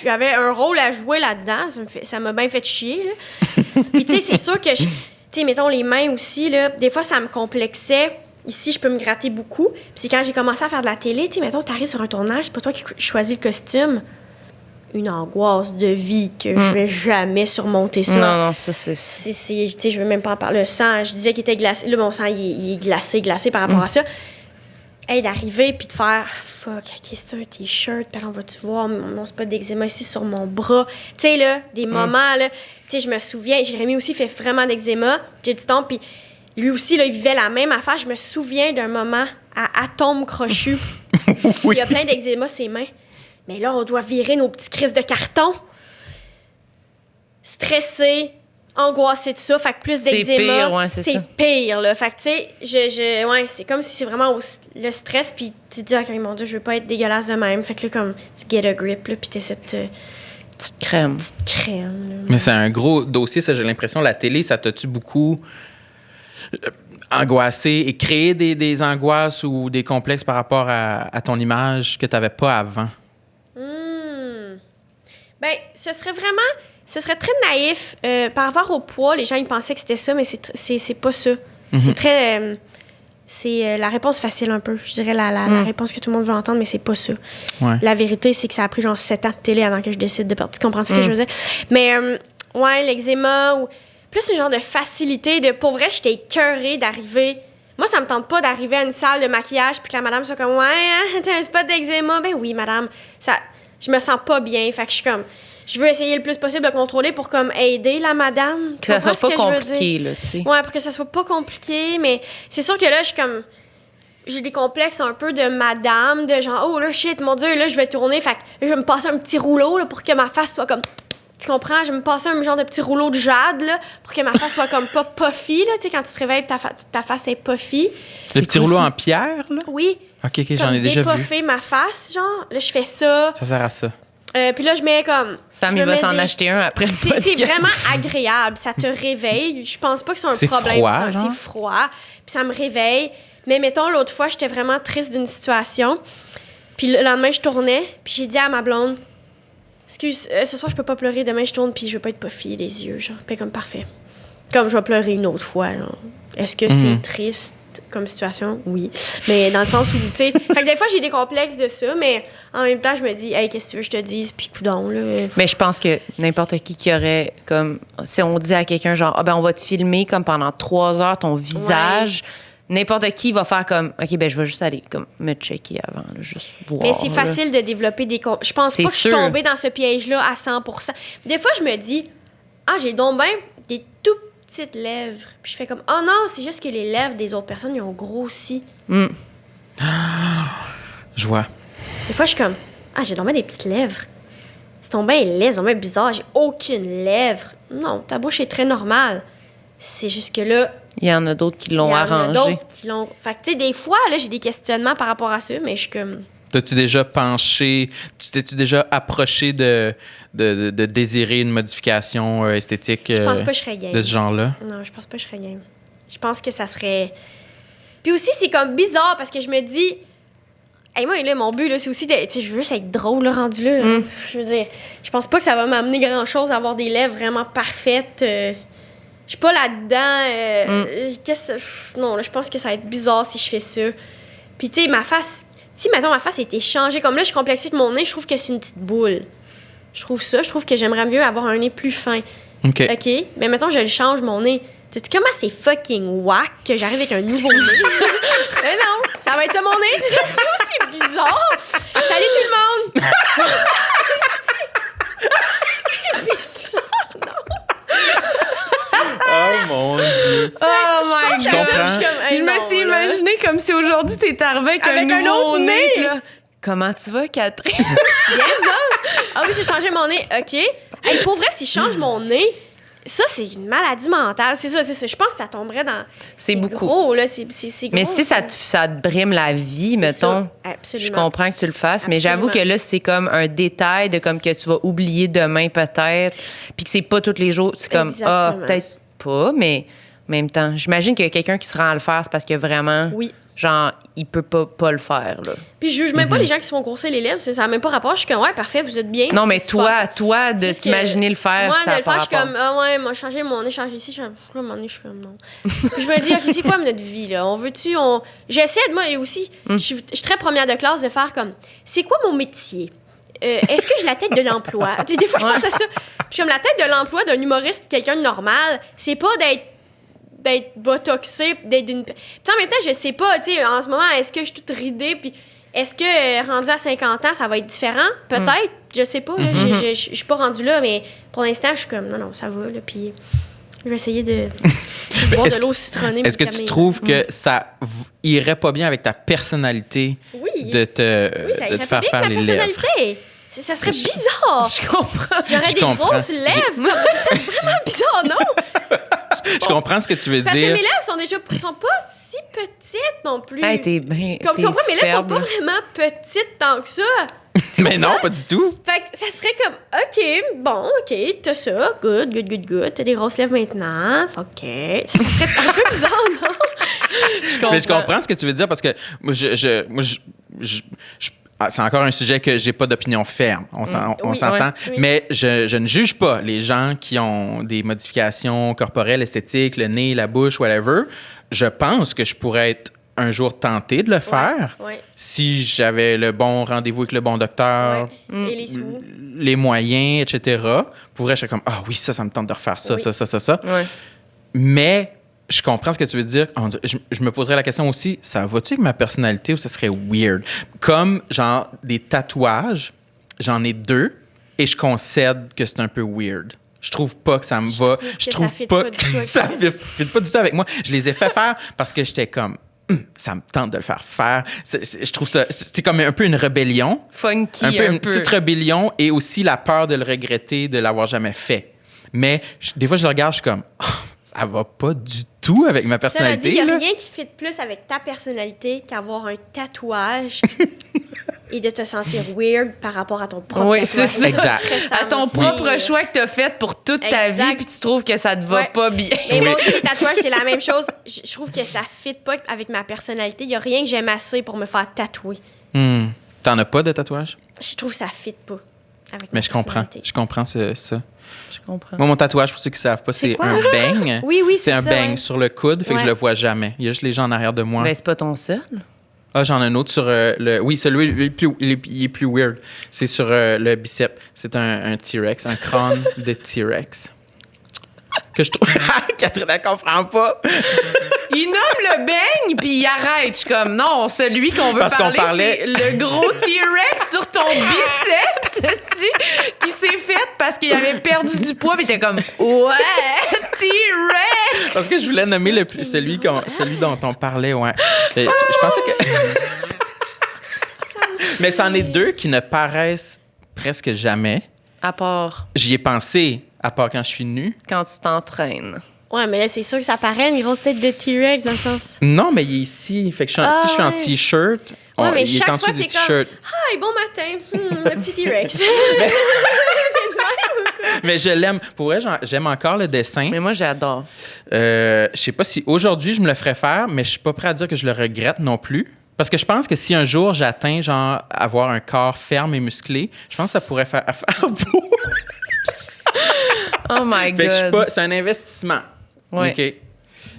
j'avais un rôle à jouer là-dedans. Ça m'a bien fait chier. Là. Puis, tu sais, c'est sûr que, tu sais, mettons les mains aussi, là, des fois, ça me complexait. Ici, je peux me gratter beaucoup. Puis, c'est quand j'ai commencé à faire de la télé, tu sais, mettons, t'arrives sur un tournage, c'est pas toi qui choisis le costume. Une angoisse de vie que je vais jamais surmonter ça. Non, ça, c'est... Tu sais, je veux même pas en parler. Le sang, je disais qu'il était glacé. Là, mon sang, il est glacé par rapport à ça. Hey, d'arriver puis de faire fuck, OK, c'est un t-shirt, puis on va-tu voir mon spot d'eczéma ici sur mon bras. Tu sais, là, des moments, là. Tu sais, je me souviens, Jérémy aussi fait vraiment d'eczéma. J'ai du temps, puis lui aussi, là, il vivait la même affaire. Je me souviens d'un moment à Atome Crochu. Oui. Il y a plein d'eczéma, ses mains. Mais là, on doit virer nos petits crises de carton. Stressé, angoissé de ça. Fait que plus C'est d'eczéma, pire, ouais, c'est ça. pire, là. Fait que, tu sais, ouais, c'est comme si c'est vraiment le stress, puis tu te dis, OK, mon Dieu, je veux pas être dégueulasse de même. Fait que là, comme, tu get a grip, là, puis t'essaies de te... Tu te crèmes. Tu te crèmes, là. Mais c'est un gros dossier, ça, j'ai l'impression. La télé, ça t'a-tu beaucoup angoissé et créé des angoisses ou des complexes par rapport à ton image que t'avais pas avant? Ben, ce serait très naïf. Par rapport au poids, les gens, ils pensaient que c'était ça, mais c'est pas ça. C'est très... c'est la réponse facile un peu. Je dirais la réponse que tout le monde veut entendre, mais c'est pas ça. Ouais. La vérité, c'est que ça a pris genre 7 ans de télé avant que je décide de partir. Tu comprends ce que je veux dire? Mais, ouais, l'eczéma ou... Plus un genre de facilité de... Pour vrai, j'étais écœurée d'arriver... Moi, ça me tente pas d'arriver à une salle de maquillage puis que la madame soit comme « Ouais, hein, t'as un spot d'eczéma? » Ben oui, madame. Je me sens pas bien. Fait que je suis comme... Je veux essayer le plus possible de contrôler pour comme aider la madame. Que ça soit pas je veux compliqué, dire? là, tu sais. Ouais, pour que ça soit pas compliqué. Mais c'est sûr que là, je suis comme... J'ai des complexes un peu de madame, de genre, oh là, shit, mon Dieu, là, je vais tourner. Fait que là, je vais me passer un petit rouleau là, pour que ma face soit comme... Tu comprends? Je vais me passer un genre de petit rouleau de jade là, pour que ma face soit comme pas puffy. Là, tu sais, quand tu te réveilles, ta face est puffy. Le petit rouleau en pierre, là? Oui. OK, j'en ai déjà vu. dépuffer ma face, genre. Là, je fais ça. Ça sert à ça. Puis là, je mets comme... Sam, je il me va mets s'en acheter un après le C'est podcast. vraiment agréable. Ça te réveille. Je pense pas que c'est un C'est problème. froid, Non, genre? c'est froid. Puis ça me réveille. Mais mettons, l'autre fois, j'étais vraiment triste d'une situation. Puis le lendemain, je tournais. Puis j'ai dit à ma blonde, excuse, ce soir, je peux pas pleurer. Demain, je tourne. Puis je veux pas être puffy les yeux. Genre. Puis comme parfait. Comme je vais pleurer une autre fois. Genre. Est-ce que c'est triste comme situation? Oui. Mais dans le sens où, tu sais... Fait que des fois, j'ai des complexes de ça. Mais en même temps, je me dis, hey, qu'est-ce que tu veux que je te dise? Puis coudonc, là... Mais je pense que n'importe qui aurait comme si on dit à quelqu'un genre ah ben on va te filmer comme pendant 3 heures ton visage, n'importe qui va faire comme OK ben je vais juste aller comme me checker avant là, juste voir. Mais c'est là. facile de développer des... Je pense C'est pas que je suis sûr. tombée dans ce piège-là à 100%. Des fois, je me dis, j'ai donc ben des tout petites lèvres. Puis je fais comme, oh non, c'est juste que les lèvres des autres personnes, ils ont grossi. Je vois. Des fois, je suis comme, j'ai donc bien des petites lèvres. C'est donc bien laid, c'est donc bien bizarre. J'ai aucune lèvre. Non, ta bouche est très normale. C'est juste que là... Il y en a d'autres qui l'ont il y en a arrangé. d'autres qui l'ont... Fait que, tu sais, des fois, là, j'ai des questionnements par rapport à ça, mais je suis comme... T'as-tu déjà penché, tu t'es-tu déjà approché de désirer une modification esthétique Je pense pas que je serais game. de ce genre-là? Non, je pense pas que je serais game. Je pense que ça serait... Puis aussi, c'est comme bizarre parce que je me dis... Hey, moi, là, mon but, là, c'est aussi de... Tu sais, je veux juste être drôle, là, rendu là. Je veux dire, je pense pas que ça va m'amener grand-chose à avoir des lèvres vraiment parfaites. Je suis pas là-dedans. Non, là, je pense que ça va être bizarre si je fais ça. Puis, tu sais, ma face... Si, mettons, ma face était changée, comme là, je suis complexée avec mon nez, je trouve que c'est une petite boule. Je trouve que j'aimerais mieux avoir un nez plus fin. OK. Mais mettons, je le change, mon nez. Tu sais comment c'est fucking whack que j'arrive avec un nouveau nez? Mais non, ça va être ça, mon nez. Tu sais, c'est bizarre. Salut tout le monde! C'est bizarre, non? Oh mon Dieu! Oh my Je God! comprends. Je me suis imaginé comme si aujourd'hui t'étais arrivé avec un nouveau autre nez. nez. puis là, comment tu vas, Catherine? Bien, vous autres? Ah oui, j'ai changé mon nez. OK. Hey, pour vrai, si je change mon nez, ça, c'est une maladie mentale. C'est ça. Je pense que ça tomberait dans... C'est beaucoup. Gros, là. C'est gros. Mais si ça te brime la vie, C'est mettons, ça. Absolument. je comprends que tu le fasses, mais j'avoue Absolument. que là, c'est comme un détail de comme que tu vas oublier demain peut-être, puis que c'est pas tous les jours. C'est comme, Exactement. peut-être pas, mais en même temps, j'imagine qu'il y a quelqu'un qui se rend à le faire, c'est parce que vraiment, Oui. genre, il peut pas le faire, là. Puis je juge même pas les gens qui se font grossir les lèvres. Ça n'a même pas rapport. Je suis comme, ouais, parfait, vous êtes bien. Non, mais c'est super. toi, de C'est juste que t'imaginer le faire, moi, ça de a le pas faire, je suis rapport. comme, ouais, moi, changer mon nez, changer ici. Je suis comme, là, mon nez, je suis comme, non. Puis je me dis, OK, c'est quoi notre vie, là? J'essaie, moi aussi, je suis très première de classe de faire comme, c'est quoi mon métier? Est-ce que j'ai la tête de l'emploi? Tu sais, des fois, je pense à ça. Je suis comme, la tête de l'emploi d'un humoriste et quelqu'un de normal, c'est pas d'être botoxé, d'être d'une... Puis en même temps, je sais pas, tu sais, en ce moment, est-ce que je suis toute ridée, puis est-ce que rendu à 50 ans, ça va être différent? Peut-être, je sais pas, là, je suis pas rendue là, mais pour l'instant, je suis comme, non, ça va, là, puis je vais essayer de boire de l'eau citronnée. Est-ce que tu trouves que ça irait pas bien avec ta personnalité Oui. de te, Oui, ça de irait te pas faire bien faire avec les ma lèvres? personnalité. Ça serait bizarre. Je comprends. J'aurais Je des comprends. grosses lèvres. Comme, ça serait vraiment bizarre, non? Je comprends ce que tu veux Parce que dire. mes lèvres sont pas si petites non plus. Hey, t'es bien. Comme tu comprends, mes lèvres sont superbe, pas là. vraiment petites tant que ça. Mais non, pas du tout. Fait que ça serait comme, OK, bon, OK, t'as ça, good. T'as des grosses lèvres maintenant, OK. Ça serait un peu bizarre, non? Mais je comprends ce que tu veux dire parce que moi, c'est encore un sujet que j'ai pas d'opinion ferme. On Oui, s'entend. oui. Mais je ne juge pas les gens qui ont des modifications corporelles, esthétiques, le nez, la bouche, whatever. Je pense que je pourrais être un jour tenté de le faire Ouais. si j'avais le bon rendez-vous avec le bon docteur, Ouais. Et les sous. les moyens, etc. Pour vrai, je serais comme, ah oui, ça me tente de refaire ça, Oui. ça. Ouais. Mais je comprends ce que tu veux dire. Je me poserais la question aussi, ça va-tu avec ma personnalité ou ça serait weird? Comme, genre, des tatouages, j'en ai 2 et je concède que c'est un peu weird. Je trouve pas que ça me va. Je trouve ça fit pas pas du que tout avec ça toi. fit pas du tout avec moi. Je les ai fait faire parce que j'étais comme... ça me tente de le faire. Je trouve ça... C'est comme un peu une rébellion. Funky, Une petite rébellion et aussi la peur de le regretter, de l'avoir jamais fait. Mais des fois, je le regarde, je suis comme... Oh, ça va pas du tout avec ma personnalité. Il n'y a là. rien qui fit plus avec ta personnalité qu'avoir un tatouage et de te sentir weird par rapport à ton propre Oui, tatouage. c'est ça. Exact. Très À Sam ton aussi. propre choix que t'as fait pour toute ta Exact. vie, puis tu trouves que ça te va Ouais. pas bien. Mais Oui. moi aussi, les tatouages, c'est la même chose. Je trouve que ça fit pas avec ma personnalité. Il n'y a rien que j'aime assez pour me faire tatouer. T'en as pas de tatouage? Je trouve que ça fit pas avec Mais ma je comprends. personnalité. Je comprends ça. Je comprends. Moi, mon tatouage, pour ceux qui ne savent pas, c'est quoi? un beigne. Oui, C'est un ça, beigne ouais. sur le coude, fait que je Ouais. le vois jamais. Il y a juste les gens en arrière de moi. Ben, c'est pas ton seul. Ah, j'en ai un autre sur le... Oui, celui, il est plus weird. C'est sur le bicep. C'est un T-Rex, un crâne de T-Rex. Que je trouve... Catherine, elle comprend pas. Il nomme le beigne, puis il arrête. Je suis comme, non, celui qu'on veut Parce qu'on parler, parlait- c'est le gros T-Rex sur ton biceps, esti, qui s'est fait parce qu'il avait perdu du poids, puis t'es comme, ouais, T-Rex! Parce que je voulais nommer celui dont on parlait, ouais. Je pensais que... Ça Mais c'en est deux qui ne paraissent presque jamais. À part J'y ai pensé, à part quand je suis nu. quand tu t'entraînes. Ouais, mais là, c'est sûr que ça paraît une grosse tête de T-Rex dans le sens. Non, mais il est ici. Fait que si je suis en ouais. T-shirt, Ouais, mais il est chaque en dessous fois, du t'es comme, T-shirt. Hi, bon matin. Le petit T-Rex. Mais je l'aime. Pour vrai, j'aime encore le dessin. Mais moi, j'adore. Je sais pas si aujourd'hui je me le ferais faire, mais je suis pas prêt à dire que je le regrette non plus. Parce que je pense que si un jour j'atteins, genre, avoir un corps ferme et musclé, je pense que ça pourrait faire affaire beau. Oh my Fait que je suis God. pas. C'est un investissement. Ouais. OK.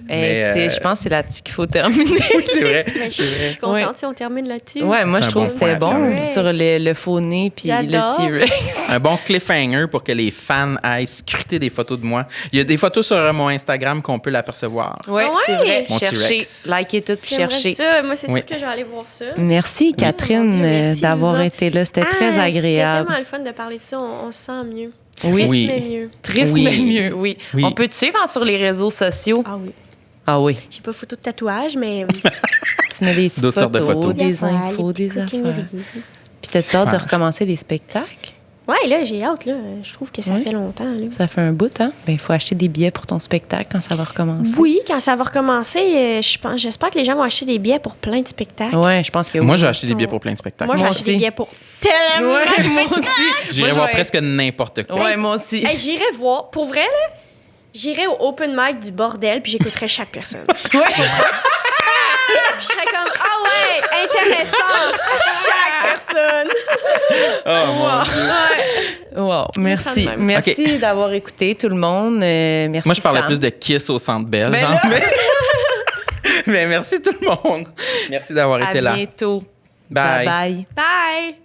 Mais, Je pense que c'est là-dessus qu'il faut terminer. Oui, c'est vrai. Mais je suis contente si on termine là-dessus. Ouais, moi, C'est je un trouve bon que c'était point à bon terminer. sur le faux nez puis le J'adore. T-Rex. Un bon cliffhanger pour que les fans aillent scruter des photos de moi. Il y a des photos sur mon Instagram qu'on peut l'apercevoir. Ouais, Ouais. c'est vrai. Mon Cherchez, T-Rex. likez tout puis J'aimerais cherchez. ça. Moi, c'est Oui. sûr que je vais aller voir ça. Merci, Catherine, mon Dieu, merci, d'avoir vous autres. été là. C'était très C'était agréable. tellement le fun de parler de ça. On se sent mieux. Oui. Triste, Oui. mais mieux. Triste, Oui. mais mieux, oui. Oui. On peut te suivre sur les réseaux sociaux. Ah oui. Ah oui. J'ai pas photo de tatouage, mais. Tu mets des petites D'autres sortes de photos. des infos, des affaires. Puis t'as hâte de Super. recommencer les spectacles? Ouais, là, j'ai hâte, là. Je trouve que ça Oui. fait longtemps, là. Ça fait un bout, hein? Ben, il faut acheter des billets pour ton spectacle quand ça va recommencer. Oui, quand ça va recommencer, j'espère que les gens vont acheter des billets pour plein de spectacles. Ouais, je pense que Moi, oui. j'ai acheté des billets pour plein de spectacles. Moi, j'ai Moi acheté aussi. des billets pour tellement. Ouais, moi aussi. J'irais Moi, voir je vais- presque n'importe quoi. Ouais, moi aussi. Hey, j'irais voir. Pour vrai, là, j'irais au open mic du bordel puis j'écouterais chaque personne. Ouais. Puis je serais comme, ah ouais, intéressant à chaque personne. Oh, mon Dieu. Wow, merci. Ça de même. Merci d'avoir écouté tout le monde. Merci. Moi, je parlais Sam. plus de Kiss au Centre Bell. Ben genre, là- mais merci tout le monde. Merci d'avoir À été là. bientôt. Bye. Bye bye. Bye.